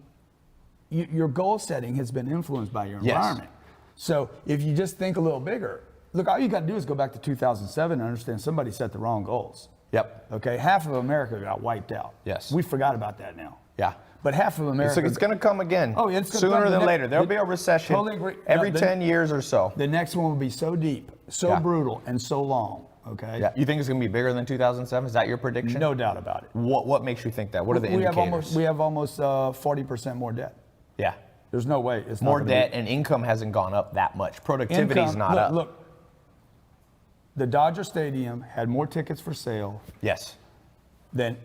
your goal setting has been influenced by your Yes. environment. So if you just think a little bigger, look, all you got to do is go back to 2007 and understand somebody set the wrong goals. Yep. Okay, half of America got wiped out. Yes. We forgot about that now. Yeah. But half of America. It's going to come again. Oh, it's gonna sooner come. than The later. next- There'll be a recession Totally agree. every The- 10 years or so. The next one will be so deep, so Yeah. brutal, and so long. Okay. Yeah. You think it's going to be bigger than 2007? Is that your prediction? No doubt about it. What makes you think that? What are the we indicators? have almost 40% more debt. Yeah. There's no way it's More not gonna debt, and income hasn't gone up that much. Productivity's not up. Look, the Dodger Stadium had more tickets for sale Yes. than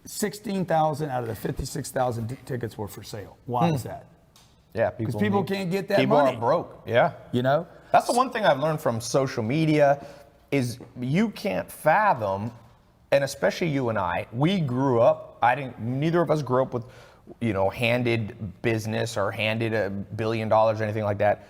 16,000 out of the 56,000 tickets were for sale. Why is that? Yeah, Because people can't get that people money. are broke. Yeah. You know? That's the one thing I've learned from social media is you can't fathom, and especially you and I, we grew up, neither of us grew up with, handed business or handed $1 billion or anything like that.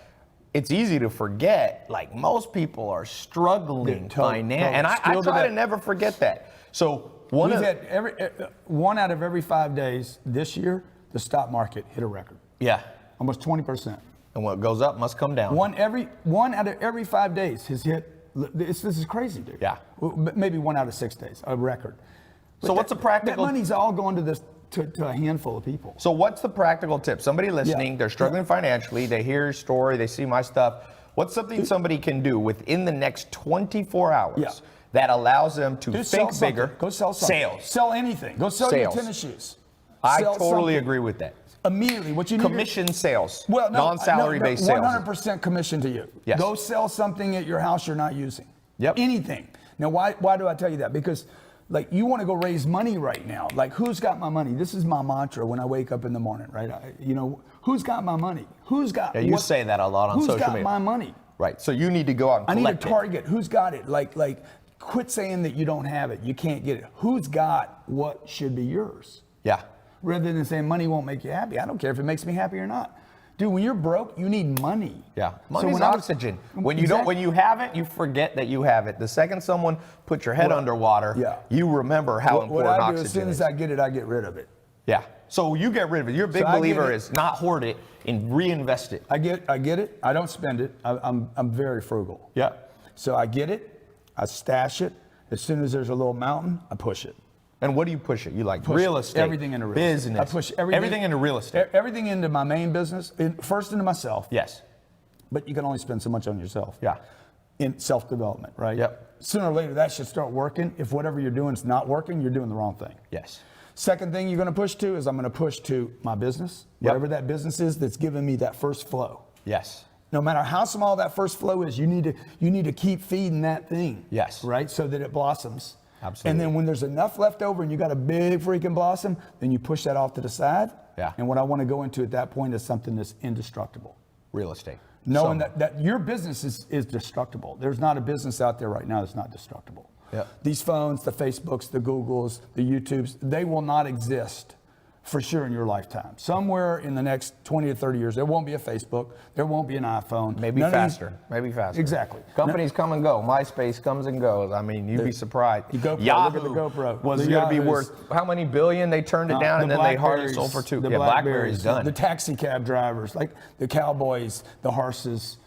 It's easy to forget, like most people are struggling financially, and I try to never forget that. So one out of every 5 days this year, the stock market hit a record. Yeah. Almost 20%. And what goes up must come down. One out of every 5 days has hit. This is crazy, dude. Yeah. Maybe 1 out of 6 days, a record. So what's the practical? That money's all going to a handful of people. So what's the practical tip? Somebody listening, they're struggling financially, they hear your story, they see my stuff. What's something somebody can do within the next 24 hours that allows them to think bigger? Go sell something. Sales. Sell anything. Go sell your tennis shoes. I totally agree with that. Immediately, what you need commission sales, well, non-salary based sales. 100% commission to you. Yes. Go sell something at your house you're not using. Yep. Anything. Now, why do I tell you that? Because like you want to go raise money right now. Like who's got my money? This is my mantra when I wake up in the morning, right? Who's got my money? Who's got? Yeah, you say that a lot on social media. Who's got my money? Right. So you need to go out and collect I need a target. Who's got it? Like quit saying that you don't have it. You can't get it. Who's got what should be yours? Yeah. Rather than saying money won't make you happy. I don't care if it makes me happy or not. Dude, when you're broke, you need money. Yeah, money's oxygen. When you have it, you forget that you have it. The second someone puts your head underwater, you remember how important what I do, oxygen is. as soon as I get it, I get rid of it. Yeah. So you get rid of it. Your big believer is not hoard it and reinvest it. I get it. I don't spend it. I'm very frugal. Yeah. So I get it. I stash it. As soon as there's a little mountain, I push it. And what do you push it? You like real estate, everything into real business. estate. I push everything into real estate. Everything into my main business. First into myself. Yes. But you can only spend so much on yourself. Yeah. In self-development, right? Yep. Sooner or later, that should start working. If whatever you're doing is not working, you're doing the wrong thing. Yes. Second thing you're going to push to is I'm going to push to my business, whatever that business is that's giving me that first flow. Yes. No matter how small that first flow is, you need to keep feeding that thing. Yes. Right? So that it blossoms. Absolutely. And then when there's enough left over and you got a big freaking blossom, then you push that off to the side. Yeah. And what I want to go into at that point is something that's indestructible. Real estate. Knowing that your business is destructible. There's not a business out there right now that's not destructible. Yeah. These phones, the Facebooks, the Googles, the YouTubes, they will not exist for sure in your lifetime. Somewhere in the next 20 to 30 years, there won't be a Facebook, there won't be an iPhone. Maybe faster. Maybe faster. Exactly. Companies come and go. MySpace comes and goes. I mean, you'd be surprised. GoPro, Yahoo look at the GoPro. was The going to be Yahoos. worth how many billion? They turned it down and then they hardly sold for $2. Yeah, BlackBerry's done. The taxi cab drivers, like the cowboys, the horses.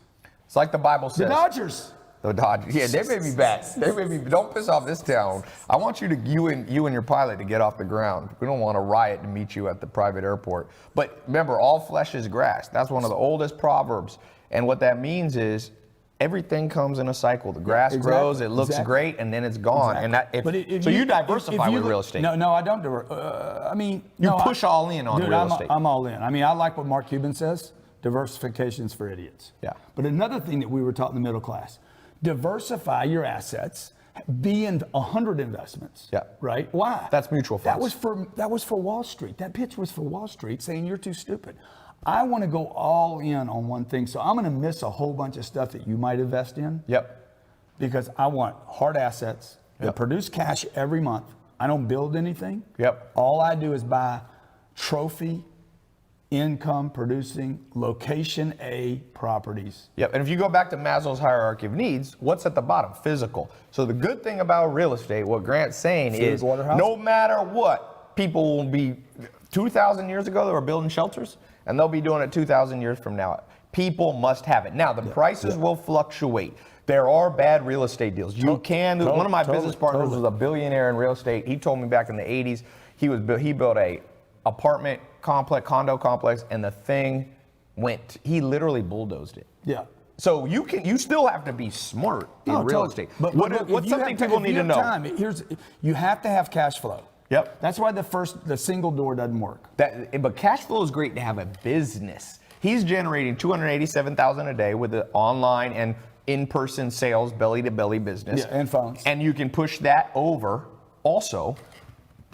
It's like the Bible says. The Dodgers. The Dodgers. Yeah, they may be back. They may be. Don't piss off this town. I want you and your pilot to get off the ground. We don't want a riot to meet you at the private airport. But remember, all flesh is grass. That's one of the oldest proverbs. And what that means is everything comes in a cycle. The grass grows, it looks great, and then it's gone. And that. So you diversify with real estate. No, I don't. You push all in on real estate. I'm all in. I mean, I like what Mark Cuban says. Diversification's for idiots. Yeah. But another thing that we were taught in the middle class. Diversify your assets, be in 100 investments. Yeah. Right? Why? That's mutual funds. That was for Wall Street. That pitch was for Wall Street saying you're too stupid. I want to go all in on one thing. So I'm going to miss a whole bunch of stuff that you might invest in. Yep. Because I want hard assets that produce cash every month. I don't build anything. Yep. All I do is buy trophy income producing location A properties. Yep, and if you go back to Maslow's hierarchy of needs, what's at the bottom? Physical. So the good thing about real estate, what Grant's saying is no matter what, people will be, 2,000 years ago they were building shelters, and they'll be doing it 2,000 years from now. People must have it. Now, the prices will fluctuate. There are bad real estate deals. One of my business partners was a billionaire in real estate. He told me back in the 80s, he built a apartment complex, condo complex, and the thing he literally bulldozed it. Yeah. So you still have to be smart in real estate. But what's something people need to know? You have to have cash flow. Yep. That's why the single door doesn't work. But cash flow is great to have a business. He's generating $287,000 a day with the online and in-person sales, belly-to-belly business. Yeah, and phones. And you can push that over also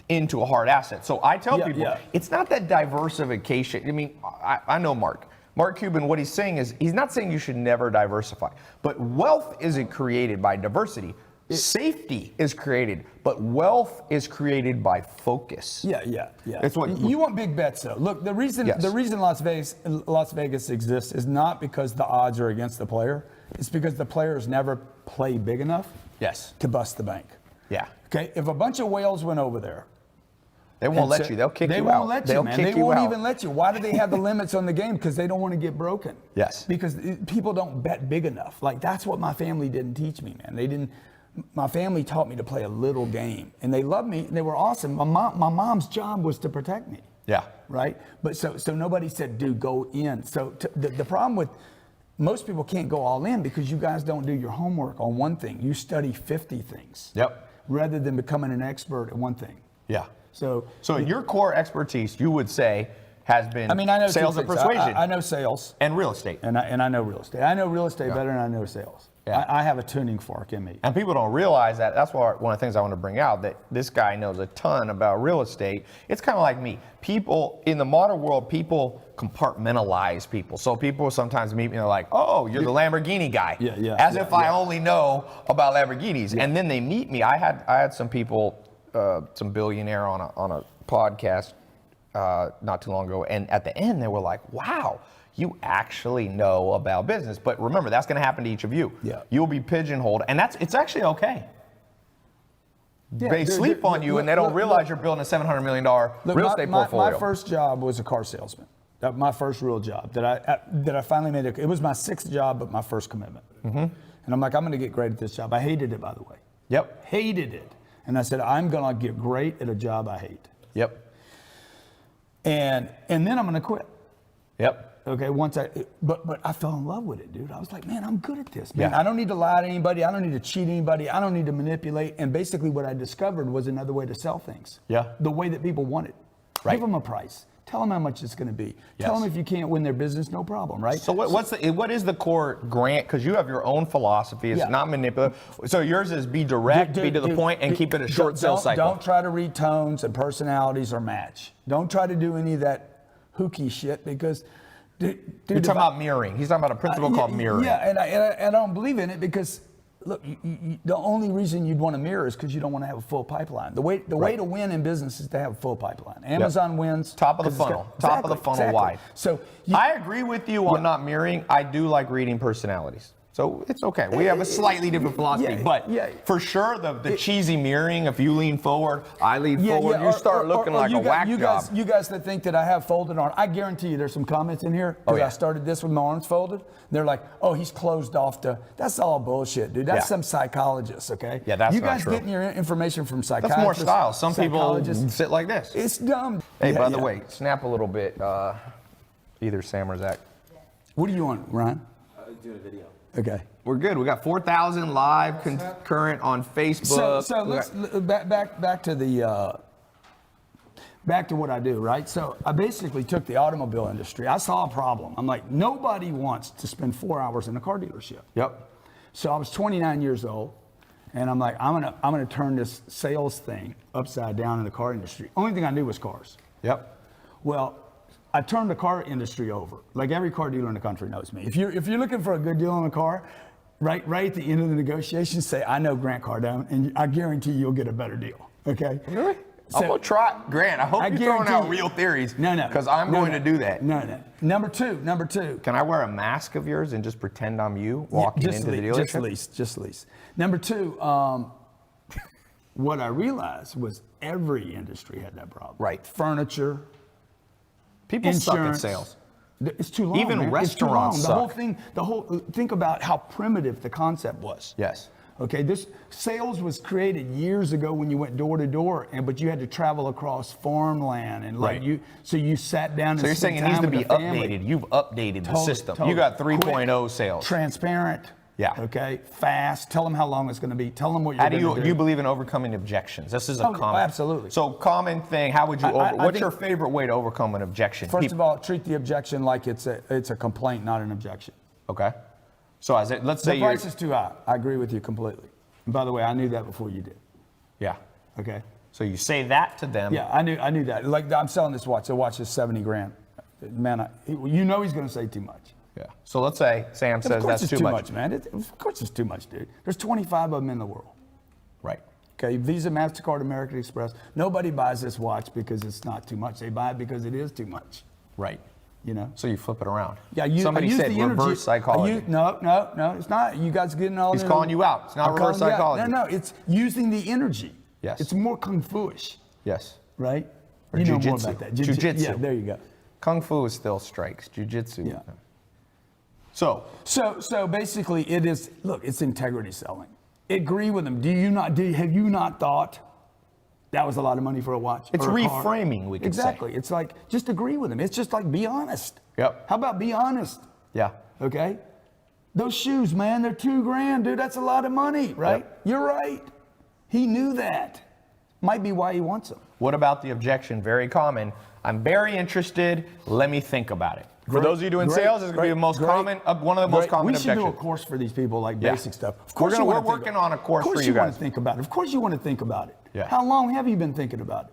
into a hard asset. So I tell Yeah, people, yeah. it's not that diversification. I mean, I know Mark Cuban, what he's saying is, he's not saying you should never diversify, but wealth isn't created by diversity. Safety is created, but wealth is created by focus. Yeah. It's what you want big bets though. Look, the reason Yes. Las Vegas exists is not because the odds are against the player. It's because the players never play big enough Yes. to bust the bank. Yeah. Okay, if a bunch of whales went over there, They won't and let said- you. They'll kick they you won't out. let you, They'll man. kick They you won't out. even let you. Why do they have the limits on the game? Because they don't want to get broken. Yes. Because people don't bet big enough. Like, that's what my family didn't teach me, man. They didn't. My family taught me to play a little game, and they loved me. And they were awesome. My mom's job was to protect me. Yeah. Right. But so nobody said, dude, go in. So the problem with most people can't go all in because you guys don't do your homework on one thing. You study 50 things. Yep. Rather than becoming an expert at one thing. Yeah. So your core expertise, you would say, has been I know sales two and things. persuasion I know sales, and real estate. and I know real estate. I know real estate better than I know sales. Yeah. I have a tuning fork in me. And people don't realize that. That's why one of the things I want to bring out, that this guy knows a ton about real estate. It's kind of like me. People in the modern world, people compartmentalize people. So people sometimes meet me and they're like, oh, you're the Lamborghini guy. As if I only know about Lamborghinis. And then they meet me. I had some people, some billionaire on a podcast not too long ago. And at the end, they were like, wow, you actually know about business. But remember, that's going to happen to each of you. Yeah. You'll be pigeonholed, and it's actually okay. Yeah, They sleep on you, and they don't realize you're building a $700 million real estate portfolio. My first job was a car salesman. That my first real job that I finally made. It was my sixth job, but my first commitment. Mm-hmm. And I'm like, I'm going to get great at this job. I hated it, by the way. Yep. Hated it. And I said, I'm going to get great at a job I hate. Yep. And then I'm going to quit. Yep. Okay, but I fell in love with it, dude. I was like, man, I'm good at this, man. Yeah. I don't need to lie to anybody. I don't need to cheat anybody. I don't need to manipulate. And basically what I discovered was another way to sell things. Yeah. The way that people want it. Right. Give them a price. Tell them how much it's going to be. Yes. Tell them if you can't win their business, no problem, right? So what is the core grant? Because you have your own philosophy. It's not manipulative. So yours is be direct, be to the point, and keep it a short sales cycle. Don't try to read tones and personalities or match. Don't try to do any of that hooky shit because... Dude, You're talking about mirroring. He's talking about a principle called mirroring. Yeah, and I don't believe in it because, look, the only reason you'd want to mirror is because you don't want to have a full pipeline. The way to win in business is to have a full pipeline. Amazon wins. Top of the funnel. Top of the funnel wide. So I agree with you on not mirroring. I do like reading personalities. So it's okay. We have a slightly different philosophy, but for sure the cheesy mirroring, if you lean forward, I lean forward, you start looking like a whack job. You guys that think that I have folded arms, I guarantee you there's some comments in here because I started this with my arms folded. They're like, oh, he's closed off to, that's all bullshit, dude. That's some psychologist, okay? Yeah, that's you not guys true. getting your information from psychiatrists. That's more style. Some people psychologists. sit like this. It's dumb. Hey, by the way, snap a little bit, either Sam or Zach. What do you want, Ryan? Doing a video. Okay. We're good. We got 4,000 live concurrent on Facebook. So let's back to the back to what I do, right? So I basically took the automobile industry. I saw a problem. I'm like, nobody wants to spend 4 hours in a car dealership. Yep. So I was 29 years old, and I'm like, I'm gonna turn this sales thing upside down in the car industry. Only thing I knew was cars. Yep. Well, I turned the car industry over. Like every car dealer in the country knows me. If you're looking for a good deal on a car, right at the end of the negotiation, say, I know Grant Cardone, and I guarantee you'll get a better deal. Okay? Really? So, I'm gonna try, Grant. I hope you're throwing out real theories. No. Because I'm going to do that. No. Number two. Can I wear a mask of yours and just pretend I'm you walking into the dealership? Just lease. Number two, what I realized was every industry had that problem. Right. Furniture. People suck at Insurance. sales. It's too long. Even man. restaurants it's too long. suck. Think about how primitive the concept was. Yes. Okay, this sales was created years ago when you went door to door, but you had to travel across farmland and like so you sat down. So you're saying it needs to be updated. You've updated the system. You got 3.0 sales. Transparent. Yeah. Okay. Fast. Tell them how long it's going to be. Tell them what you're going to do. How do you believe in overcoming objections? This is a common. Absolutely. So common thing. How would you? What's think, your favorite way to overcome an objection? First of all, treat the objection like it's a complaint, not an objection. Okay. So let's say the price is too high. I agree with you completely. And by the way, I knew that before you did. Yeah. Okay. So you say that to them. Yeah, I knew that. Like, I'm selling this watch. The watch is 70 grand. Man, you know he's going to say too much. Yeah. So let's say Sam says that's it's too much. man. Of course it's too much, dude. There's 25 of them in the world. Right. Okay, Visa, MasterCard, American Express. Nobody buys this watch because it's not too much. They buy it because it is too much. Right. You know? So you flip it around. Yeah, Somebody said reverse psychology. No, it's not. You guys getting all He's in. calling you out. It's not reverse psychology. No, it's using the energy. Yes. It's more kung fu-ish, Yes. right? Or you know more jiu-jitsu. about that. Jiu-jitsu. Yeah, there you go. Kung Fu is still strikes. Jiu-jitsu. Yeah. So basically it is, look, it's integrity selling. Agree with them. Have you not thought that was a lot of money for a watch? it's or a car? reframing, we could Exactly. say. It's like, just agree with them. It's just like, be honest. Yep. How about be honest? Yeah. Okay? Those shoes, man, they're $2,000, dude. That's a lot of money, right? Yep. You're right. He knew that. Might be why he wants them. What about the objection? Very common. I'm very interested. Let me think about it. For those of you doing sales, it's going to be the most common, one of the most common We should objections. do a course for these people, like Yeah. basic stuff. Of We're course, we're working on a course for you Of course, you want guys. to think about it. Of course, you want to think about it. Yeah. How long have you been thinking about it?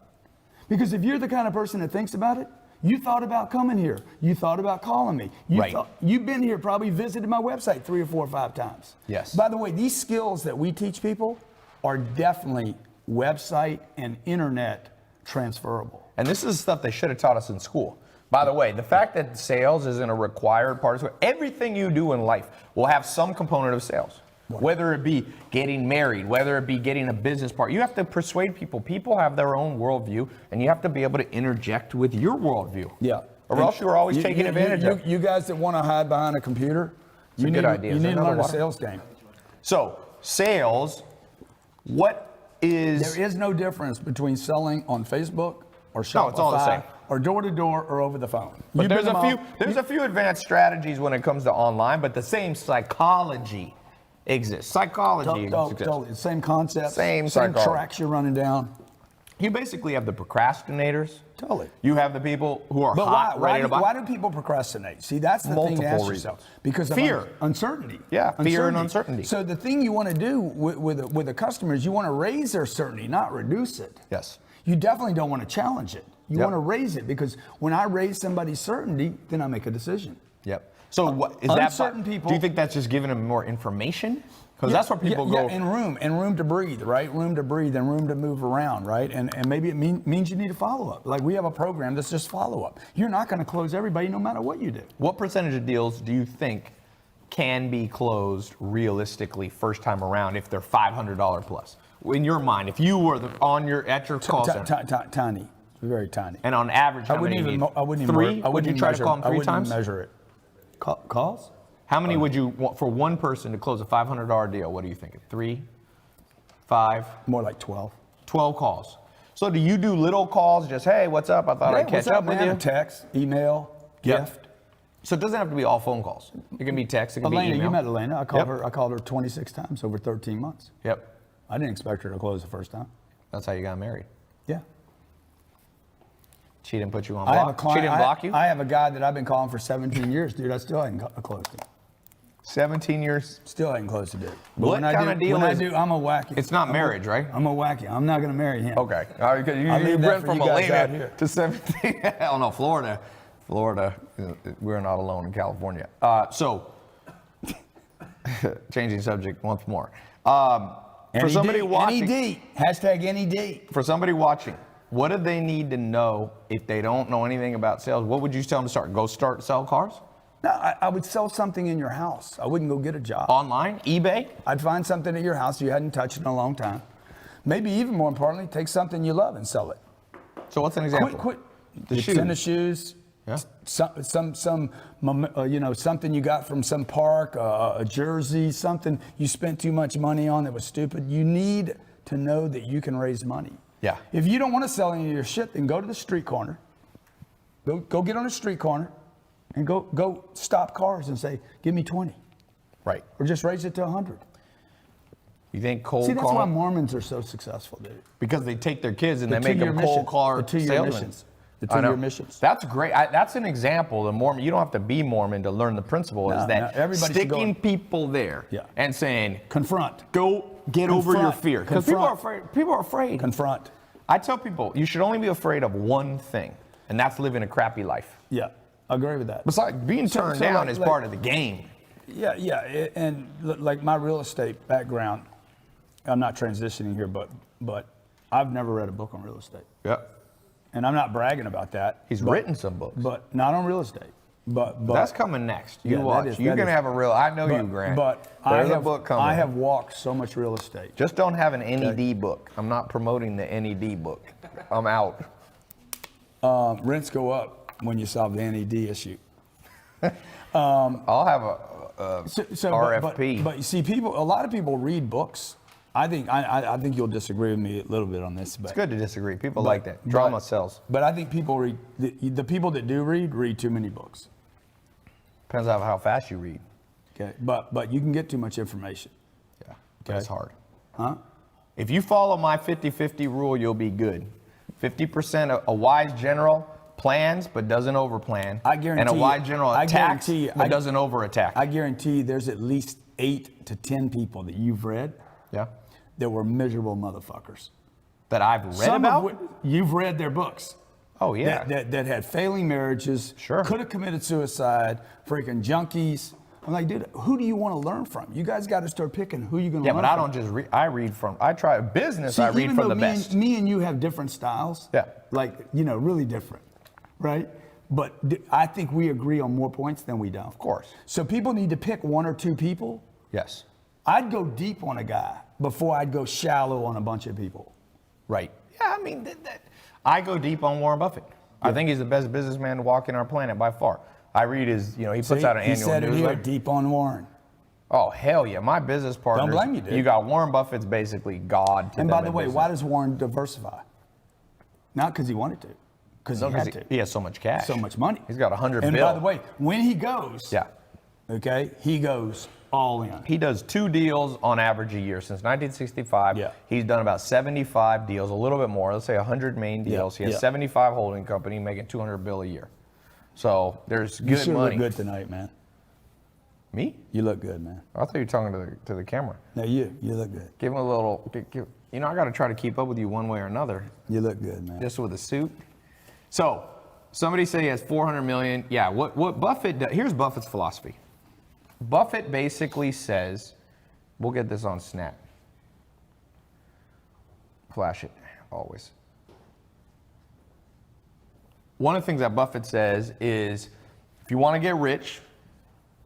Because if you're the kind of person that thinks about it, you thought about coming here. You thought about calling me. You've been here, probably visited my website 3 or 4 or 5 times. Yes. By the way, these skills that we teach people are definitely website and internet transferable. And this is stuff they should have taught us in school. By the way, the fact that sales isn't a required part of school, everything you do in life will have some component of sales. Whether it be getting married, whether it be getting a business part, you have to persuade people. People have their own worldview, and you have to be able to interject with your worldview. Yeah. Or else you're always taking advantage of. You guys that want to hide behind a computer, a good idea. You Is need there to learn another a water? sales game. So, sales, what is... There is no difference between selling on Facebook or Shopify No, it's all the same. or door to door or over the phone. But there's a few advanced strategies when it comes to online, but the same psychology exists. Psychology exists. Totally. Same concept. Same Same psychology. tracks you're running down. You basically have the procrastinators. Totally. You have the people who are But hot, ready to buy. why do people procrastinate? See, that's the thing to Multiple ask reasons. yourself. Because of Fear. uncertainty. Yeah, fear and uncertainty. So the thing you want to do with a customer is you want to raise their certainty, not reduce it. Yes. You definitely don't want to challenge it. You Yep. want to raise it, because when I raise somebody's certainty, then I make a decision. Yep. So what is that? Uncertain people- Do you think that's just giving them more information? Because that's where people go. Yeah, and room to breathe, right? Room to breathe and room to move around, right? And maybe it means you need a follow-up. Like, we have a program that's just follow-up. You're not going to close everybody no matter what you do. What percentage of deals do you think can be closed realistically first time around if they're $500 plus? In your mind, if you were at your call center, Tiny, very tiny. and on average, how many do you need? I wouldn't even. Three? I Would you wouldn't try measure, to call them I 3 wouldn't times? even measure it. Calls? How many would you want for one person to close a $500 deal? What are you thinking? 3, 5, More like 12. 12 calls. So do you do little calls? Just, hey, what's up? I thought I'd catch what's up, up with man? you. A text, email, Yep. gift. So it doesn't have to be all phone calls. It can be text. It can Elena, be email. you met Elena. I called Yep. her. I called her 26 times over 13 months. Yep. I didn't expect her to close the first time. That's how you got married. Yeah. She didn't put you on I have a block. client. She didn't block you? I have a guy that I've been calling for 17 years, dude. I still haven't closed him. 17 years. Still haven't closed a deal. What kind of deal is- I'm a wacky. It's not marriage, right? I'm a wacky. I'm not going to marry him. Okay. Because I'll you leave that went for from you guys out Elena here. to 17. Oh, no, Florida. Florida, we're not alone in California. So, changing subject once more. For somebody watching, NED. Hashtag NED. for somebody watching, what do they need to know if they don't know anything about sales? What would you tell them to start? Go sell cars? No, I would sell something in your house. I wouldn't go get a job. Online? eBay? I'd find something at your house you hadn't touched in a long time. Maybe even more importantly, take something you love and sell it. So what's an example? Quit. The Your shoes. tennis shoes. Yeah. Something you got from some park, a jersey, something you spent too much money on that was stupid. You need to know that you can raise money. Yeah. If you don't want to sell any of your shit, then go to the street corner. Go get on the street corner and go stop cars and say, give me 20. Right. Or just raise it to 100. You think cold See, that's call? why Mormons are so successful, dude. Because they take their kids and The they make them 2-year cold mission. car The 2-year salesmen. missions. The I know. 2-year missions. That's great. That's an example. The Mormon, you don't have to be Mormon to learn the principle. No, is that no, everybody should go sticking in. people there Yeah. and saying, Confront. go get over your Confront. fear. Because people are Confront. afraid. People are afraid. Confront. I tell people you should only be afraid of one thing, and that's living a crappy life. Yeah, I agree with that. Besides, being turned down is part of the game. Yeah, and like my real estate background, I'm not transitioning here, but I've never read a book on real estate. Yeah. And I'm not bragging about that. He's written some books. But not on real estate. But that's coming next. You Yeah, watch. that is- You're that going to is- have a real, I know you, Grant. But There's a book coming. I have walked so much real estate. Just don't have an NED book. I'm not promoting the NED book. I'm out. Rents go up when you solve the NED issue. I'll have a RFP. But you see, a lot of people read books. I think you'll disagree with me a little bit on this. But, It's good to disagree. People like that. Drama sells. But I think people read, the people that do read too many books. Depends on how fast you read. Okay, but you can get too much information. Yeah, that's hard. Huh? If you follow my 50-50 rule, you'll be good. 50% a wise general plans but doesn't overplan. I guarantee and a wise general attacks guarantee but doesn't overattack. I guarantee there's at least 8 to 10 people that you've read Yeah. that were miserable motherfuckers. That I've read Some about? of you've read their books. Oh, yeah. That had failing marriages. Sure. Could have committed suicide. Freaking junkies. I'm like, dude, who do you want to learn from? You guys got to start picking who you're going to Yeah, learn but I from. don't just read. I read from. I try business. See, I read even from though the best. Me and you have different styles. Yeah. Like, really different, right? But I think we agree on more points than we don't. Of course. So people need to pick 1 or 2 people. Yes. I'd go deep on a guy before I'd go shallow on a bunch of people. Right. Yeah. I mean, I go deep on Warren Buffett. I think he's the best businessman walking our planet by far. I read his. He puts out an he annual said it here, newsletter. deep on Warren. Oh hell yeah! My business partners. Don't blame you, dude. You got Warren Buffett's basically God. To And them by the in way, business. why does Warren diversify? Not because he wanted to, because he had to. He has so much cash. So much money. He's got $100 And billion. by the way, when he goes, Yeah. okay, he goes all in. He does 2 deals on average a year since 1965. Yeah. He's done about 75 deals, a little bit more. Let's say 100 main deals. He has 75 holding company making $200 billion a year. So there's You good sure money. look good tonight, man. Me? You look good, man. I thought you were talking to the camera. No, you look good. Give him a little. I got to try to keep up with you one way or another. You look good, man. Just with a suit. So somebody said he has 400 million. Yeah. What Buffett does? Here's Buffett's philosophy. Buffett basically says, we'll get this on Snap. Flash it always. One of the things that Buffett says is, if you want to get rich,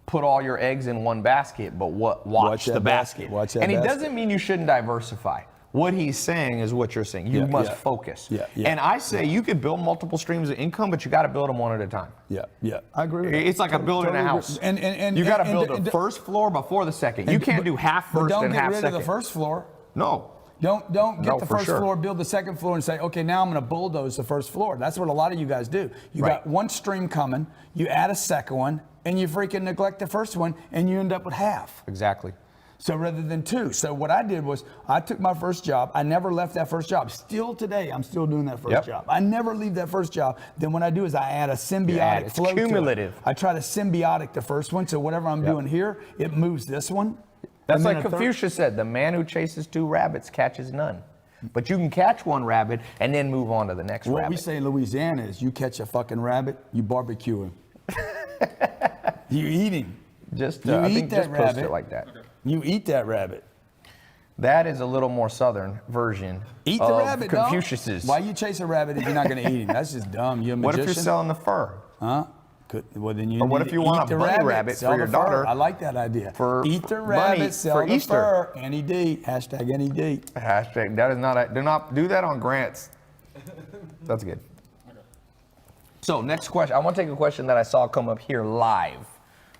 put all your eggs in one basket, but watch the that basket. basket. Watch that and he basket. doesn't mean you shouldn't diversify. What he's saying is what you're saying. You must focus. Yeah. And I say you could build multiple streams of income, but you got to build them one at a time. Yeah. I agree with that. It's like a building a house. And you got to build the first floor before the second. You can't do half first and half Don't get rid second. of the first floor. No. Don't No, get the for first sure. floor, build the second floor, and say, okay, now I'm going to bulldoze the first floor. That's what a lot of you guys do. You Right. got one stream coming, you add a second one, and you freaking neglect the first one, and you end up with half. Exactly. So rather than 2. So what I did was I took my first job. I never left that first job. Still today, I'm still doing that first job. I never leave that first job. Then what I do is I add a symbiotic It's flow cumulative. to it. I try to symbiotic the first one. So whatever I'm doing here, it moves this one. That's And then like a third- Confucius said, the man who chases 2 rabbits catches none. But you can catch 1 rabbit and then move on to the next What rabbit. we say in Louisiana is you catch a fucking rabbit, you barbecue him. You eat him. Just, You I eat think that just post rabbit. it like that. You eat that rabbit. That is a little more southern version Eat the of rabbit, dog. Confucius's. Why you chase a rabbit if you're not going to eat him? That's just dumb. You're a What magician. if you're selling the fur? Huh? Well, then you Or what need if you to want eat a the bunny rabbit sell for your the fur. daughter I like that idea. for Eat the bunny rabbit, sell for the Easter. fur. NED. Hashtag NED. Hashtag, that is not, do not do that on grants. That's good. So next question, I want to take a question that I saw come up here live,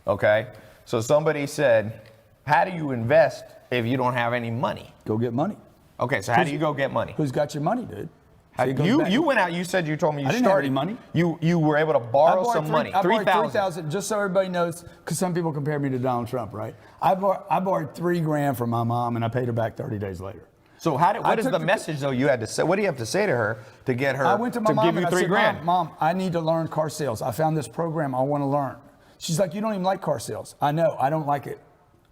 okay? So somebody said, how do you invest if you don't have any money? Go get money. Okay, so how do you go get money? Who's got your money, dude? See, it goes back. You went out, you said you told me you I didn't have started. any money. You were able to borrow some money, I borrowed 3,000. 3,000, just so everybody knows, because some people compare me to Donald Trump, right? I borrowed $3,000 from my mom, and I paid her back 30 days later. So what is the message though you had to say? What do you have to say to her to get her I went to my mom give you and I said, $3,000? Mom, I need to learn car sales. I found this program I want to learn. She's like, you don't even like car sales. I know, I don't like it.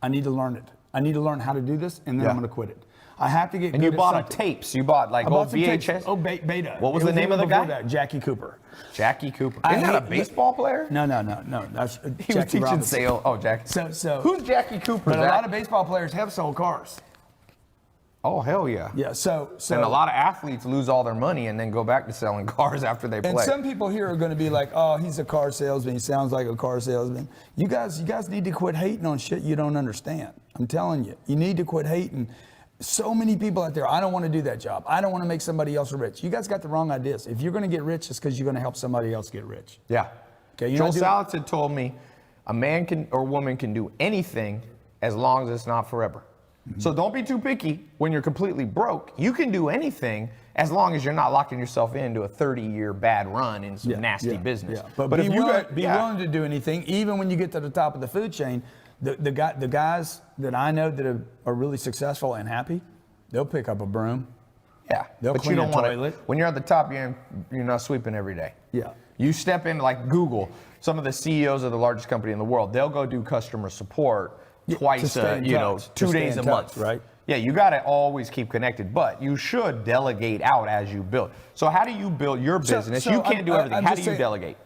I need to learn it. I need to learn how to do this, and then Yeah. I'm going to quit it. I have to get And good you at bought a something. tapes. You bought like I bought old some tapes. VHS. Oh, Beta. What was It the name of the even before guy? that, Jackie Cooper. Jackie Cooper. I Isn't that a hate- baseball player? No. That's He was Jackie teaching Robinson. sales. Oh, Jackie. So Who's Jackie Cooper? But a Zach? lot of baseball players have sold cars. Oh, hell yeah. Yeah. So And a lot of athletes lose all their money and then go back to selling cars after they And play. some people here are going to be like, "Oh, he's a car salesman. He sounds like a car salesman." You guys need to quit hating on shit you don't understand. I'm telling you, you need to quit hating. So many people out there, I don't want to do that job. I don't want to make somebody else rich. You guys got the wrong ideas. If you're going to get rich, it's because you're going to help somebody else get rich. Yeah. Okay, you're Joel not doing- Salatin had told me a man can or woman can do anything as long as it's not forever. Mm-hmm. So don't be too picky when you're completely broke. You can do anything as long as you're not locking yourself into a 30-year bad run in some nasty business. Yeah. But if be you willing, got, be willing to do anything, even when you get to the top of the food chain. The guys that I know that are really successful and happy, they'll pick up a broom. Yeah, They'll but you clean don't a want toilet. to. When you're at the top, you're not sweeping every day. Yeah. You step in like Google. Some of the CEOs of the largest company in the world, they'll go do customer support twice, to stay in touch, 2 to stay days in a touch, month. right? Yeah, you got to always keep connected, but you should delegate out as you build. So how do you build your business? so you can't do everything. I'm How do just you saying- delegate?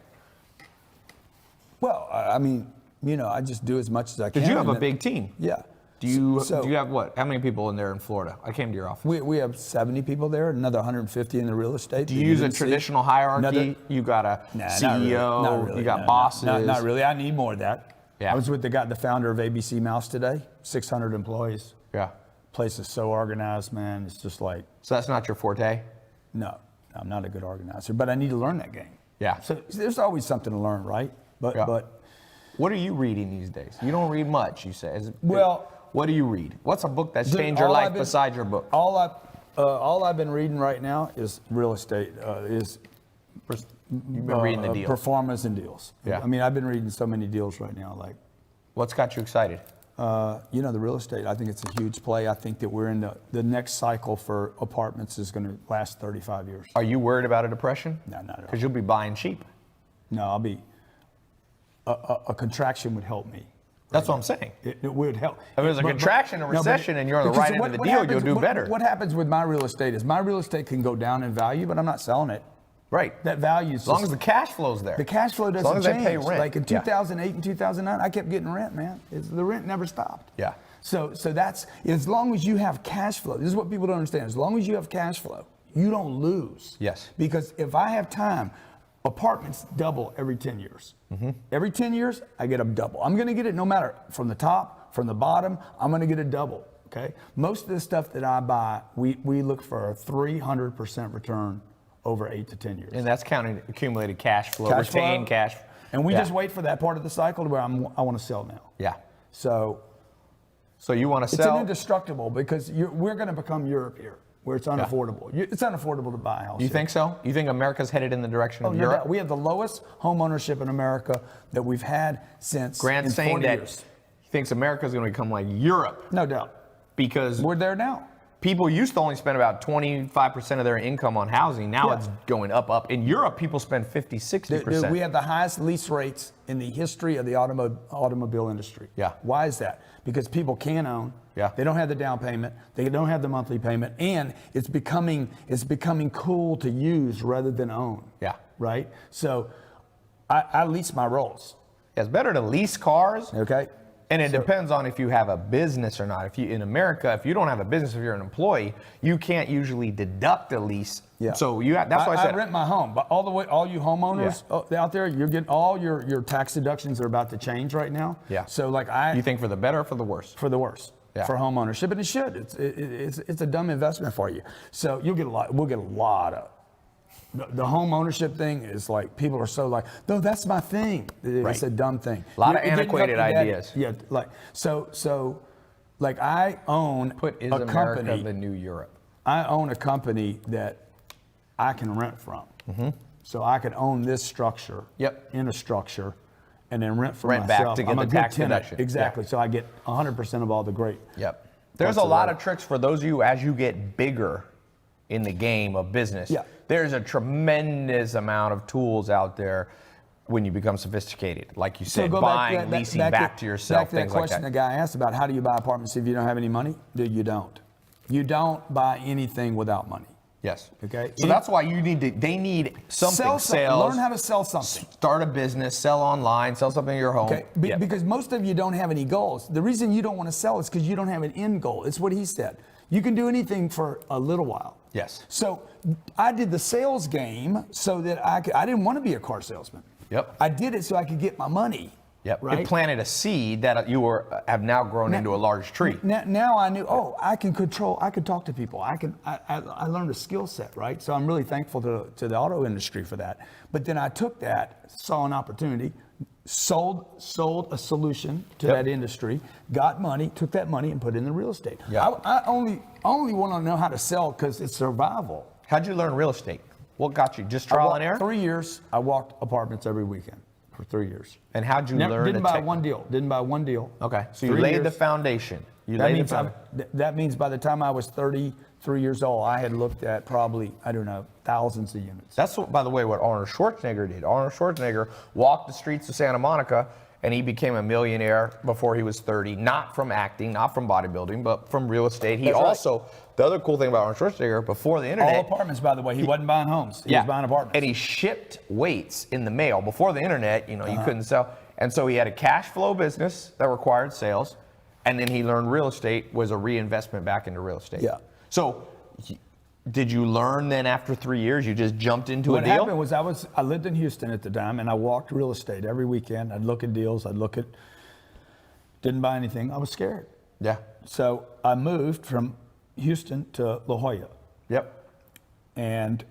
Well, I mean, I just do as much as I can. Because you have and a then- big team. Yeah. Do you So- have what? How many people in there in Florida? I came to your office. We have 70 people there, another 150 in the real estate. Do you use a traditional hierarchy? You got a Nah, CEO, not really, you got no, bosses. Not really. I need more of that. Yeah. I was with the founder of ABC Mouse today, 600 employees. Yeah. Place is so organized, man. It's just like, So that's not your forte? no, I'm not a good organizer, but I need to learn that game. Yeah. So there's always something to learn, right? But Yeah. but What are you reading these days? You don't read much, you say. Well- what do you read? What's a book that's Dude, changed your all life I've been- besides your book? all I've been reading right now is real estate. You've been reading the deal. Performance and deals. Yeah. I mean, I've been reading so many deals right now. Like, What's got you excited? the real estate. I think it's a huge play. I think that we're in the next cycle for apartments is going to last 35 years. Are you worried about a depression? No, not at all. Because you'll be buying cheap. No, I'll be. A contraction would help me. That's what I'm saying. It would help. If there's a contraction, a recession, and you're on the because right end of the deal, you'll do better. What happens with my real estate is my real estate can go down in value, but I'm not selling it. Right. That value is As long as the cash flow's there. the cash flow doesn't long as they change. pay rent. Like in Yeah. 2008 and 2009, I kept getting rent, man. The rent never stopped. Yeah. So that's as long as you have cash flow. This is what people don't understand. As long as you have cash flow, you don't lose. Yes. Because if I have time, apartments double every 10 years. Mm-hmm. Every 10 years, I get a double. I'm going to get it no matter from the top, from the bottom. I'm going to get a double. Okay. Most of the stuff that I buy, we look for a 300% return over 8 to 10 years. And that's counting accumulated cash flow, Cash flow. retained cash. And we Yeah. just wait for that part of the cycle to where I want to sell now. Yeah. So So you want to it's sell? an indestructible because we're going to become Europe here, where it's unaffordable. It's unaffordable to buy a house. You here. think so? You think America's headed in the direction Oh, of no Europe? doubt. We have the lowest home ownership in America that we've had since Grant's in saying 40 that years. he thinks America's going to become like Europe No doubt. because We're there now. people used to only spend about 25% of their income on housing. Now Yeah. it's going up. In Europe, people spend 50, 60%. Dude, we have the highest lease rates in the history of the automobile industry. Yeah. Why is that? Because people can own. Yeah. They don't have the down payment. They don't have the monthly payment, and it's becoming cool to use rather than own. Yeah. Right. So, I lease my Rolls. It's better to lease cars. Okay. And it depends on if you have a business or not. If you in America, if you don't have a business, if you're an employee, you can't usually deduct a lease. Yeah. So that's why I said rent my home, but all you homeowners out there, you're getting all your tax deductions are about to change right now. Yeah. So like you think for the better or for the worse? for the worse. Yeah. For home ownership, and it should. It's a dumb investment for you. So you'll get a lot. We'll get a lot of. The home ownership thing is like people are so like, no, that's my thing. It's Right. a dumb thing. A lot of It didn't help antiquated your dad. ideas. Yeah, like so, like I own Is a America company. the new Europe? I own a company that I can rent from. So I could own this structure. Yep. In a structure, and then rent for Rent back myself. to get I'm the a good tax tenant. deduction. Exactly. Yeah. So I get 100% of all the great. Yep. There's a Parts of lot that. of tricks for those of you as you get bigger in the game of business. Yeah. There's a tremendous amount of tools out there when you become sophisticated. Like you said, buying, leasing back to yourself, Back to that things like question that. the guy asked about how do you buy apartments if you don't have any money? Dude, you don't. You don't buy anything without money. Yes. Okay. So that's why they need something. Sell something. Sales. Learn how to sell something. Start a business, sell online, sell something in your home. Okay. Because most of you don't have any goals. The reason you don't want to sell is because you don't have an end goal. It's what he said. You can do anything for a little while. Yes. So I did the sales game so that I didn't want to be a car salesman. Yep. I did it so I could get my money. Yep. Right? It planted a seed that have now grown into a large tree. Now I knew, I can talk to people. I learned a skill set, right? So I'm really thankful to the auto industry for that. But then I took that, saw an opportunity, sold a solution to that industry, got money, took that money and put it in the real estate. Yeah. I only want to know how to sell because it's survival. How'd you learn real estate? What got you? Just trial and error? 3 years, I walked apartments every weekend for 3 years. And how'd you learn? Didn't buy one deal. Okay, so you 3 laid years. the foundation. That means by the time I was 33 years old, I had looked at probably, thousands of units. That's what, by the way, what Arnold Schwarzenegger did. Arnold Schwarzenegger walked the streets of Santa Monica and he became a millionaire before he was 30, not from acting, not from bodybuilding, but from real estate. He also, the other cool thing about Arnold Schwarzenegger, before the internet. All apartments, by the way. He wasn't buying homes. He was buying apartments. And he shipped weights in the mail. Before the internet, you couldn't sell. And so he had a cash flow business that required sales. And then he learned real estate was a reinvestment back into real estate. Yeah. So did you learn then after 3 years, you just jumped into a deal? What happened was I lived in Houston at the time and I walked real estate every weekend. I'd look at deals. Didn't buy anything. I was scared. Yeah. So I moved from Houston to La Jolla. Yep. And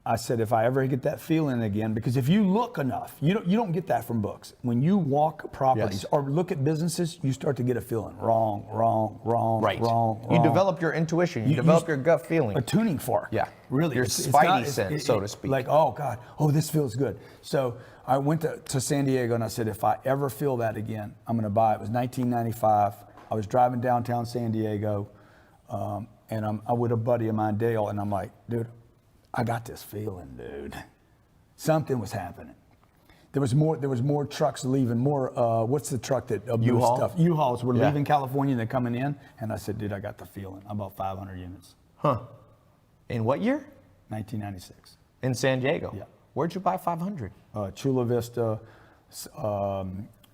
I said, if I ever get that feeling again, because if you look enough, you don't get that from books. When you walk properties or look at businesses, you start to get a feeling wrong. Right. Wrong. You develop your intuition. You develop your gut feeling. A tuning fork. Yeah. Really. Your spidey sense, so to speak. Like, oh God, this feels good. So I went to San Diego and I said, if I ever feel that again, I'm going to buy it. It was 1995. I was driving downtown San Diego and I'm with a buddy of mine, Dale, and I'm like, dude, I got this feeling, dude. Something was happening. There was more trucks leaving, what's the truck that moves U-Haul? stuff? U-Hauls were leaving California and they're coming in. And I said, dude, I got the feeling. I bought 500 units. Huh. In what year? 1996. In San Diego? Yeah. Where'd you buy 500? Chula Vista,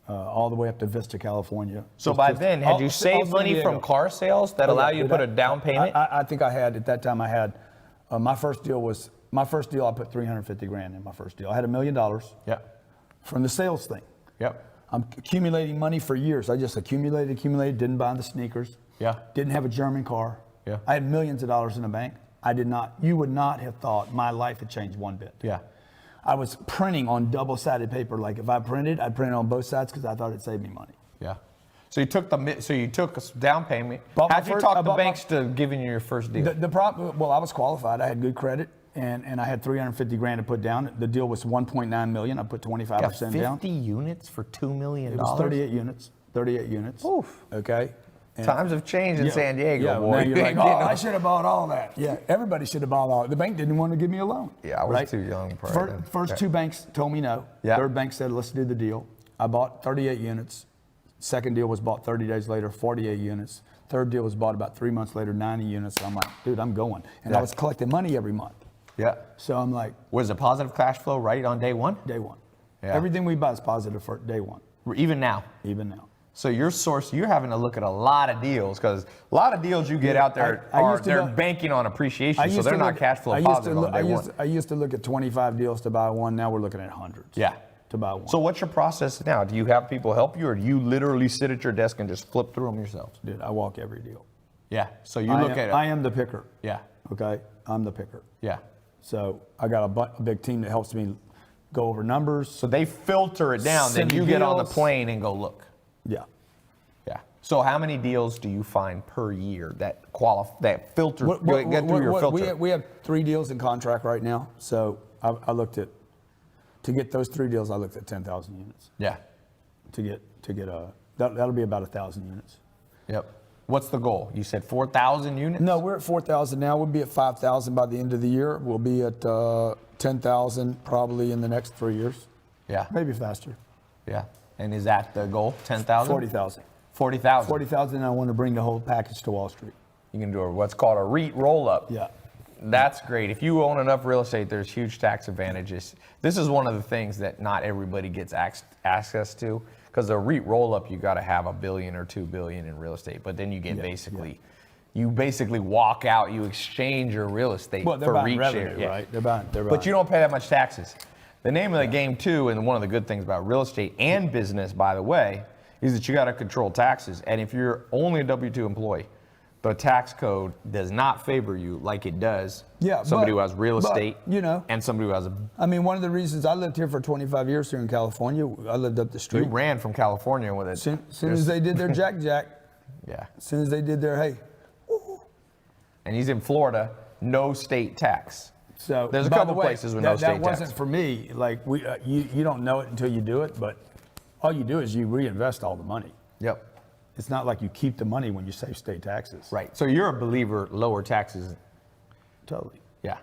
all the way up to Vista, California. So by then, had you saved money from car sales that allow you to put a down payment? I think I had, at that time my first deal, I put 350 grand in my first deal. I had $1 million. Yeah. From the sales thing. Yep. I'm accumulating money for years. I just accumulated, didn't buy the sneakers. Yeah. Didn't have a German car. Yeah. I had millions of dollars in the bank. You would not have thought my life had changed one bit. Yeah. I was printing on double-sided paper. Like if I printed, I'd print it on both sides because I thought it'd save me money. Yeah. So you took a down payment. Bought my How'd you first- talk I the bought banks to giving you your first deal? The problem, well, I was qualified. I had good credit, and I had 350 grand to put down. The deal was 1.9 million. I put 25% down. 50 units for $2 million? It was 38 units. 38 units. Oof. Okay. And Times have changed in San Diego, yeah, boy. now you're You like, ain't oh, getting I no- should have bought all that. Yeah, everybody should have bought all. The bank didn't want to give me a loan. Yeah, I was too young probably then. First Yeah. two banks told me no. Yeah. Third bank said, let's do the deal. I bought 38 units. Second deal was bought 30 days later, 48 units. Third deal was bought about 3 months later, 90 units. So I'm like, dude, I'm going. And I was collecting money every month. Yeah. So I'm like, Was it positive cash flow right on day one? day one. Yeah. Everything we buy is positive for day one, Even now? even now. So you're having to look at a lot of deals because a lot of deals you get out there they're banking on appreciation, so they're not cash flow positive on day one. I used to look at 25 deals to buy one. Now we're looking at hundreds. Yeah. To buy one. So what's your process now? Do you have people help you, or do you literally sit at your desk and just flip through them yourselves? Dude, I walk every deal. Yeah. So you look at it. I am the picker. Yeah. Okay, I'm the picker. Yeah. So I got a big team that helps me go over numbers. So they filter it down, then Send you get on the deals. plane and go look. Yeah. Yeah. So how many deals do you find per year that filter get through your filter? We have 3 deals in contract right now. So I looked at, to get those 3 deals, I looked at 10,000 units. Yeah. To get that'll be about 1,000 units. Yep. What's the goal? You said 4,000 units? No, we're at 4,000 now. We'll be at 5,000 by the end of the year. We'll be at 10,000 probably in the next 3 years. Yeah. Maybe faster. Yeah. And is that the goal? 10,000? 40,000. 40,000. 40,000, and I want to bring the whole package to Wall Street. You can do what's called a REIT roll-up. Yeah. That's great. If you own enough real estate, there's huge tax advantages. This is one of the things that not everybody gets access to, because a REIT roll-up, you got to have $1 billion or $2 billion in real estate. But then you get you basically walk out, you exchange your real estate Well, they're for buying REIT revenue, share. right? They're buying. But you don't pay that much taxes. The name of the game too, and one of the good things about real estate and business, by the way, is that you got to control taxes. And if you're only a W-2 employee, the tax code does not favor you like it does somebody who has real estate, and somebody who has a... I mean, one of the reasons I lived here for 25 years here in California, I lived up the street. You ran from California with it. As soon as they did their jack, yeah. as soon as they did their, hey. And he's in Florida, no state tax. So there's a couple places with no state tax. That wasn't for me. Like, you don't know it until you do it, but all you do is you reinvest all the money. Yep. It's not like you keep the money when you save state taxes. Right. So you're a believer, lower taxes. Totally. Yeah.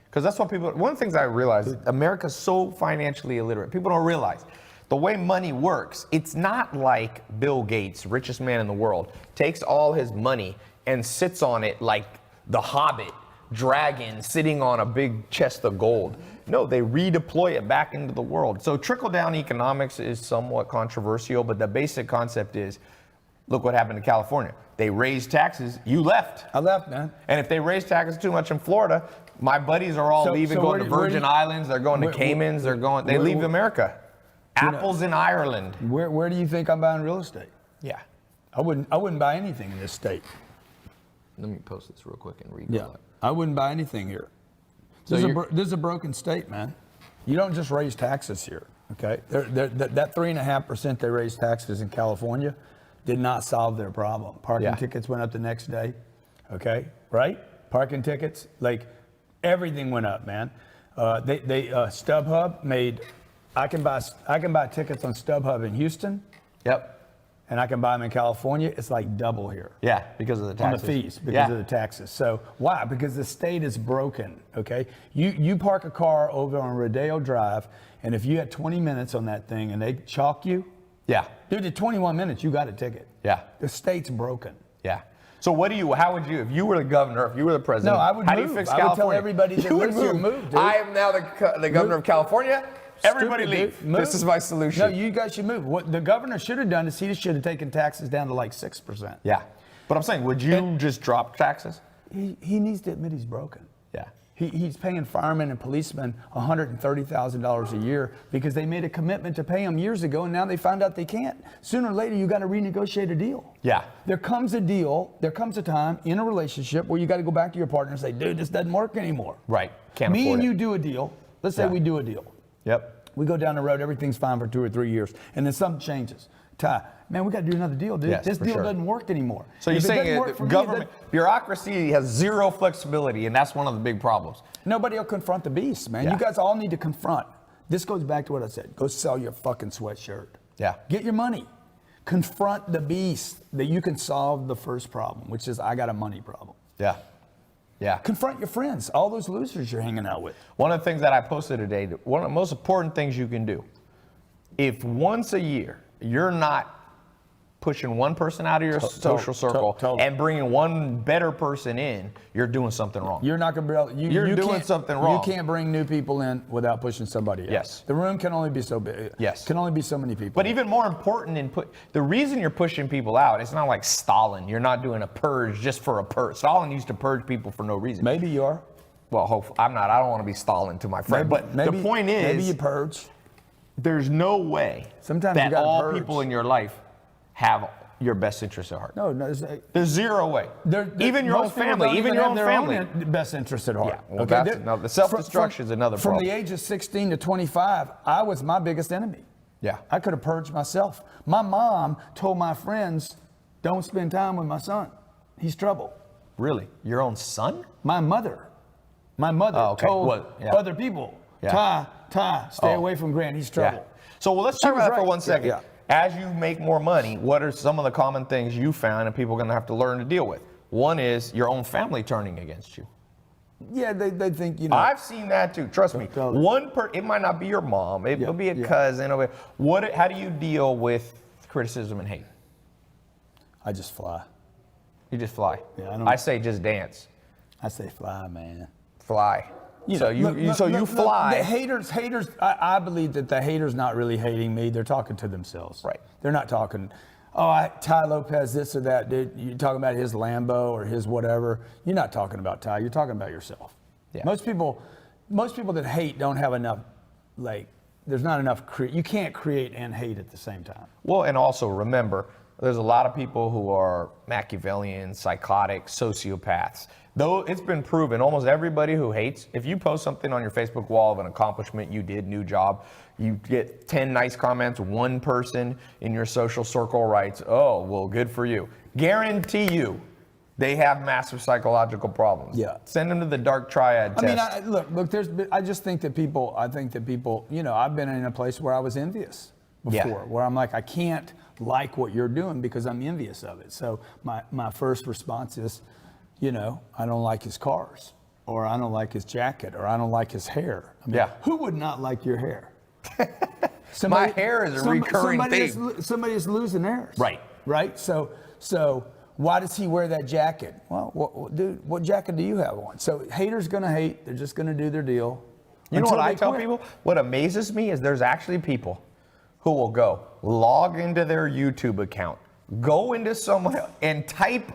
Because that's what people, one of the things I realize, America's so financially illiterate. People don't realize the way money works. It's not like Bill Gates, richest man in the world, takes all his money and sits on it like the Hobbit dragon sitting on a big chest of gold. No, they redeploy it back into the world. So trickle-down economics is somewhat controversial, but the basic concept is, look what happened in California. They raised taxes, you left. I left, man. And if they raise taxes too much in Florida, my buddies are all leaving, going to Virgin Islands, they're going to Caymans, they leave America. Apple's in Ireland. Where do you think I'm buying real estate? Yeah. I wouldn't buy anything in this state. Let me post this real quick and read Yeah. I wouldn't buy anything here. This is a broken state, man. You don't just raise taxes here, okay? That 3.5% they raised taxes in California did not solve their problem. Parking tickets went up the next day, okay? Right? Parking tickets, like everything went up, man. StubHub made. I can buy tickets on StubHub in Houston. Yep. And I can buy them in California. It's like double here. Yeah, because of the taxes. On the fees, because of the taxes. So why? Because the state is broken, okay? You park a car over on Rodeo Drive, and if you had 20 minutes on that thing and they chalk you, dude, at 21 minutes, you got a ticket. Yeah. The state's broken. Yeah. So how would you, if you were the governor, if you were the president, No, I would how move. do you fix I California? would tell everybody that lives here, move, dude. I am now the governor of California. Everybody Stupid, leave. dude. Move. This is my solution. No, you guys should move. What the governor should have done is he should have taken taxes down to like 6%. Yeah. But I'm saying, would you just drop taxes? He needs to admit he's broken. Yeah. He's paying firemen and policemen $130,000 a year because they made a commitment to pay them years ago, and now they find out they can't. Sooner or later, you got to renegotiate a deal. Yeah. There comes a time in a relationship where you got to go back to your partner and say, dude, this doesn't work anymore. Right. Can't Me afford and it. you do a deal. Let's say we do a deal. Yep. We go down the road, everything's fine for 2 or 3 years, and then something changes. Tai, man, we got to do another deal, dude. Yes, this for deal sure. doesn't work anymore. So you're If it saying doesn't work for me, government, bureaucracy has zero flexibility, and that's one of the big problems. nobody will confront the beast, man. Yeah. You guys all need to confront. This goes back to what I said. Go sell your fucking sweatshirt. Yeah. Get your money. Confront the beast that you can solve the first problem, which is I got a money problem. Yeah. Yeah. Confront your friends, all those losers you're hanging out with. One of the things that I posted today, one of the most important things you can do, if once a year you're not pushing one person out of your social circle and bringing one better person in, you're doing something wrong. You're not going to be able, You're doing something wrong. You can't bring new people in without pushing somebody out. Yes. The room can only be so big. Yes. Can only be so many people. But even more important the reason you're pushing people out, it's not like Stalin. You're not doing a purge just for a purge. Stalin used to purge people for no reason. Maybe you are. Well, hopefully, I'm not. I don't want to be Stalin to my friend. But the point is, maybe you purge. There's no way Sometimes you that gotta all purge. people in your life have your best interest at heart. No, There's zero way. Even your own most people family. don't Even your have own their family. best interest at heart. Yeah, well, that's another. The self-destruction is another problem. From the age of 16 to 25, I was my biggest enemy. Yeah. I could have purged myself. My mom told my friends, don't spend time with my son. He's trouble. Really? Your own son? My mother told other people, Tai, stay away from Grant. He's trouble. Yeah. So let's She talk was about that for right. 1 second. Yeah. As you make more money, what are some of the common things you found and people are going to have to learn to deal with? One is your own family turning against you. Yeah, they think, you know. I've seen that too. Trust me. It might not be your mom. It'll be a cousin. How do you deal with criticism and hate? I just fly. You just fly. Yeah, I say just dance. I say fly, man. Fly. You So know, you look, fly. The haters. I believe that the haters not really hating me. They're talking to themselves. Right. They're not talking. Oh, Tai Lopez, this or that. Dude, you're talking about his Lambo or his whatever. You're not talking about Tai. You're talking about yourself. Yeah. Most people that hate don't have enough. Like, there's not enough. You can't create and hate at the same time. Well, and also remember, there's a lot of people who are Machiavellian, psychotic, sociopaths. Though it's been proven, almost everybody who hates, if you post something on your Facebook wall of an accomplishment you did, new job, you get 10 nice comments, one person in your social circle writes, oh, well, good for you. Guarantee you, they have massive psychological problems. Yeah. Send them to the dark triad test. I mean, look, I just think that people, you know, I've been in a place where I was envious before, where I'm like, I can't like what you're doing because I'm envious of it. So my first response is, you know, I don't like his cars, or I don't like his jacket, or I don't like his hair. I mean, who would not like your hair? My hair is a recurring theme. Somebody is losing theirs. Right. Right? So why does he wear that jacket? Well, dude, what jacket do you have on? So haters gonna hate. They're just gonna do their deal. You know what I tell quit. people? What amazes me is there's actually people who will go log into their YouTube account, go into someone and type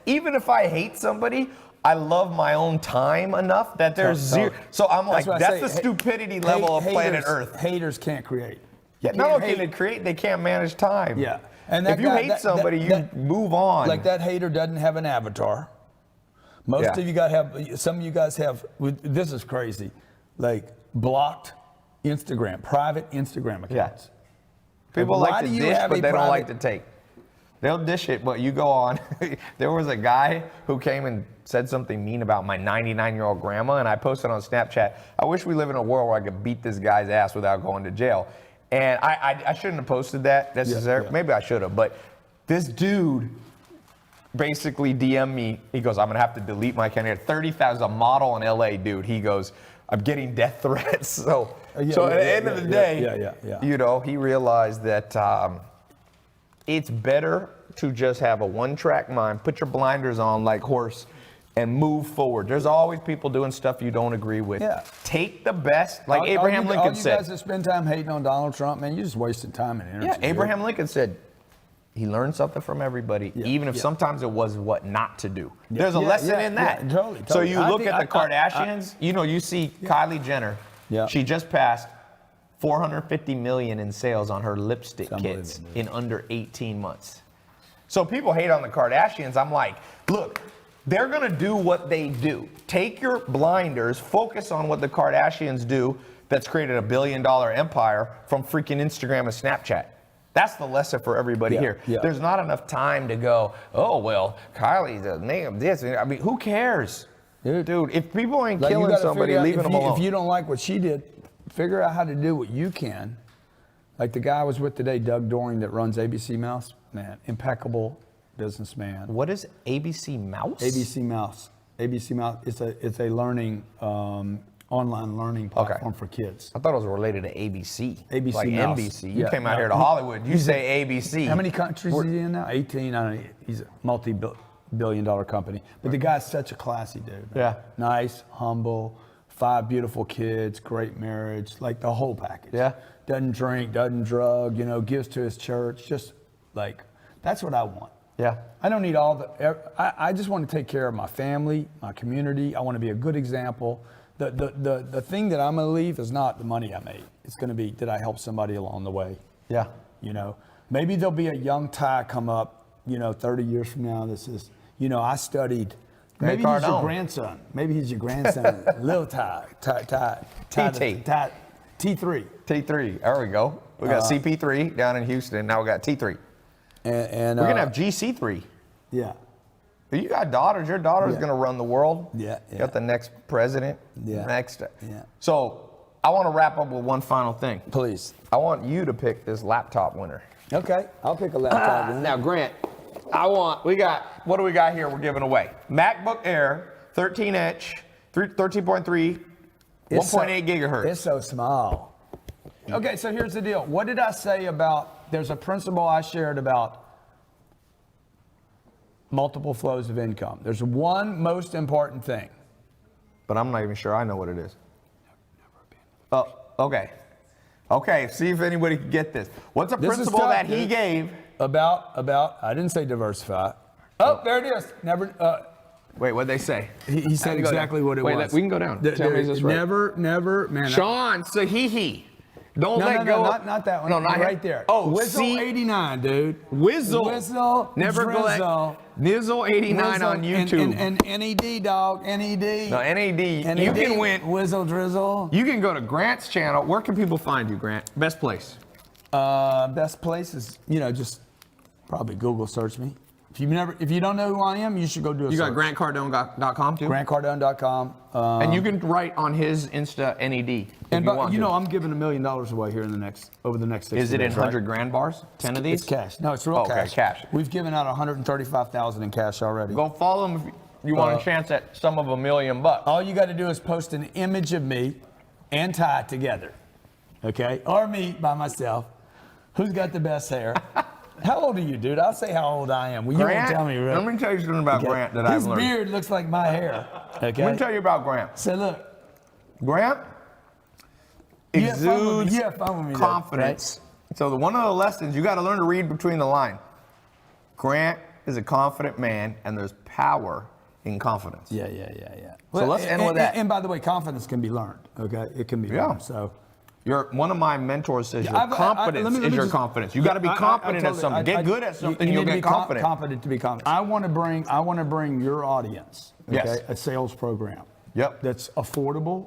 even if I hate somebody, I love my own time enough that there's zero. So I'm like, that's the stupidity level of planet Earth. Haters can't create. Yeah, not only can they create, they can't manage time. Yeah. And if you hate somebody, you move on. Like that hater doesn't have an avatar. Most of you guys have, some of you guys have, this is crazy, like blocked Instagram, private Instagram accounts. People like to dish, but they don't like to take. They'll dish it, but you go on. There was a guy who came and said something mean about my 99-year-old grandma, and I posted on Snapchat, I wish we live in a world where I could beat this guy's ass without going to jail. And I shouldn't have posted that necessarily. Maybe I should have, but this dude basically DM'd me. He goes, I'm going to have to delete my account. 30,000, a model in LA, dude. He goes, I'm getting death threats. So at the end of the day, you know, he realized that it's better to just have a one-track mind, put your blinders on like horse, and move forward. There's always people doing stuff you don't agree with. Yeah. Take the best, like Abraham Lincoln said. All you guys that spend time hating on Donald Trump, man, you're just wasting time and energy. Yeah, Abraham Lincoln said he learned something from everybody, even if sometimes it was what not to do. There's a lesson in that. Yeah, totally. So you look at the Kardashians, you know, you see Kylie Jenner. Yeah. She just passed 450 million in sales on her lipstick kits in under 18 months. So people hate on the Kardashians. I'm like, look, they're gonna do what they do. Take your blinders, focus on what the Kardashians do that's created $1 billion empire from freaking Instagram and Snapchat. That's the lesson for everybody here. Yeah. There's not enough time to go, oh, well, Kylie's a name this. I mean, who cares? Dude, if people ain't killing somebody, leaving them alone. If you don't like what she did, figure out how to do what you can. Like the guy I was with today, Doug Doring, that runs ABC Mouse. Man, impeccable businessman. What is ABC Mouse? ABC Mouse. ABC Mouse. It's a learning online learning platform for kids. I thought it was related to ABC. ABC like Mouse. NBC. You came out here to Hollywood. You say ABC. How many countries is he in now? 18. I don't know. He's a multi-billion-dollar company. But the guy's such a classy dude. Man. Yeah. Nice, humble, 5 beautiful kids, great marriage, like the whole package. Yeah. Doesn't drink, doesn't drug, you know, gives to his church. Just like, that's what I want. Yeah. I don't need all the, I just want to take care of my family, my community. I want to be a good example. The thing that I'm going to leave is not the money I made. It's going to be, did I help somebody along the way? Yeah. You know, maybe there'll be a young Tai come up, you know, 30 years from now. This is, you know, I studied. Maybe he's your grandson. Maybe he's your grandson. Little Tai. T3. T3. There we go. We got CP3 down in Houston. Now we got T3. And we're going to have GC3. Yeah. You got daughters. Your daughter's going to run the world. Yeah. You got the next president. Yeah. Yeah. So I want to wrap up with one final thing. Please. I want you to pick this laptop winner. Okay. I'll pick a laptop winner. Now, Grant, what do we got here we're giving away? MacBook Air, 13-inch, 13.3, 1.8 gigahertz. It's so small. Okay, so here's the deal. What did I say about, there's a principle I shared about multiple flows of income. There's one most important thing. But I'm not even sure I know what it is. Oh, okay. Okay, see if anybody can get this. What's a This is principle tough, that he dude. gave? About, I didn't say diversify. Oh, there it is. Never, Wait, what'd they say? he said Go down. exactly what it Wait, was. we can go down. Tell me is this right? Never, man. Sean Sahihi. Don't No, let go. not that one. No, not right him. there. Oh, Whizzle see? 89, dude. Whizzle. Never go drizzle. Nizzle 89 on YouTube. And NED, dog. NED. No, NAD. You can win. Whizzle, drizzle. You can go to Grant's channel. Where can people find you, Grant? Best place. Best place is, just probably Google search me. If you don't know who I am, you should go do a You search. got grantcardone.com too? GrantCardone.com. And you can write on his Insta NED. And I'm giving $1 million away here over the next 6 Is it in days, right? 100 grand bars? 10 of these? It's cash. No, it's real Okay, cash. cash. We've given out 135,000 in cash already. Go follow him if you want a chance at some of $1 million bucks. All you got to do is post an image of me and Ty together, okay? Or me by myself. Who's got the best hair? How old are you, dude? I'll say how old I am. Well, you won't Grant, tell me, right? let me tell you something about Okay. Grant that I've His learned. beard looks like my hair, okay? Let me tell you about Grant. So look, Grant you have fun with me. exudes You have fun with me, though, confidence. So one of the lessons, you got to learn to read between the lines. Grant is a confident man, and there's power in confidence. Yeah. So let's end with that. And by the way, confidence can be learned, okay? It can be learned, so. One of my mentors says your let confidence me is your just- confidence. You got to be confident at something. Get good at something, you'll need to get be confident. confident to be confident. I want to bring your audience, okay, Yes. a sales program. Yep. That's affordable,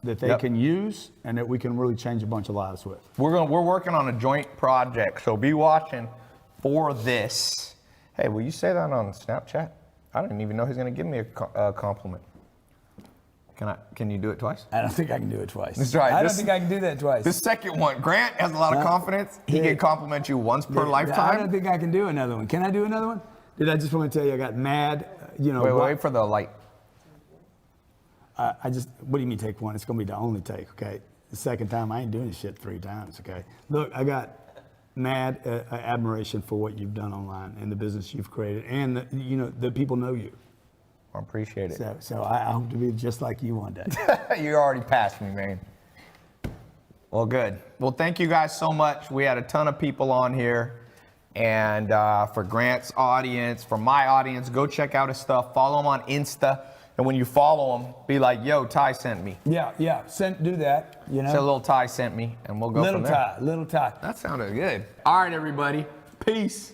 that they Yep. can use, and that we can really change a bunch of lives with. We're working on a joint project, so be watching for this. Hey, will you say that on Snapchat? I didn't even know he's going to give me a compliment. Can you do it twice? I don't think I can do it twice. That's right. I don't think I can do that twice. The second one, Grant has a lot of confidence. He can compliment you once per I lifetime. don't think I can do another one. Can I do another one? I just want to tell you, I got mad. Wait for the light. What do you mean take one? It's going to be the only take, okay? The second time, I ain't doing this shit 3 times, okay? Look, I got mad admiration for what you've done online and the business you've created, and the people know you. I appreciate it. So I hope to be just like you one day. You already passed me, man. Well, good. Well, thank you guys so much. We had a ton of people on here. And for Grant's audience, for my audience, go check out his stuff. Follow him on Insta. And when you follow him, be like, yo, Ty sent me. Yeah. Do that, Say a little Ty sent me, and we'll go from there. Little Ty. That sounded good. All right, everybody. Peace.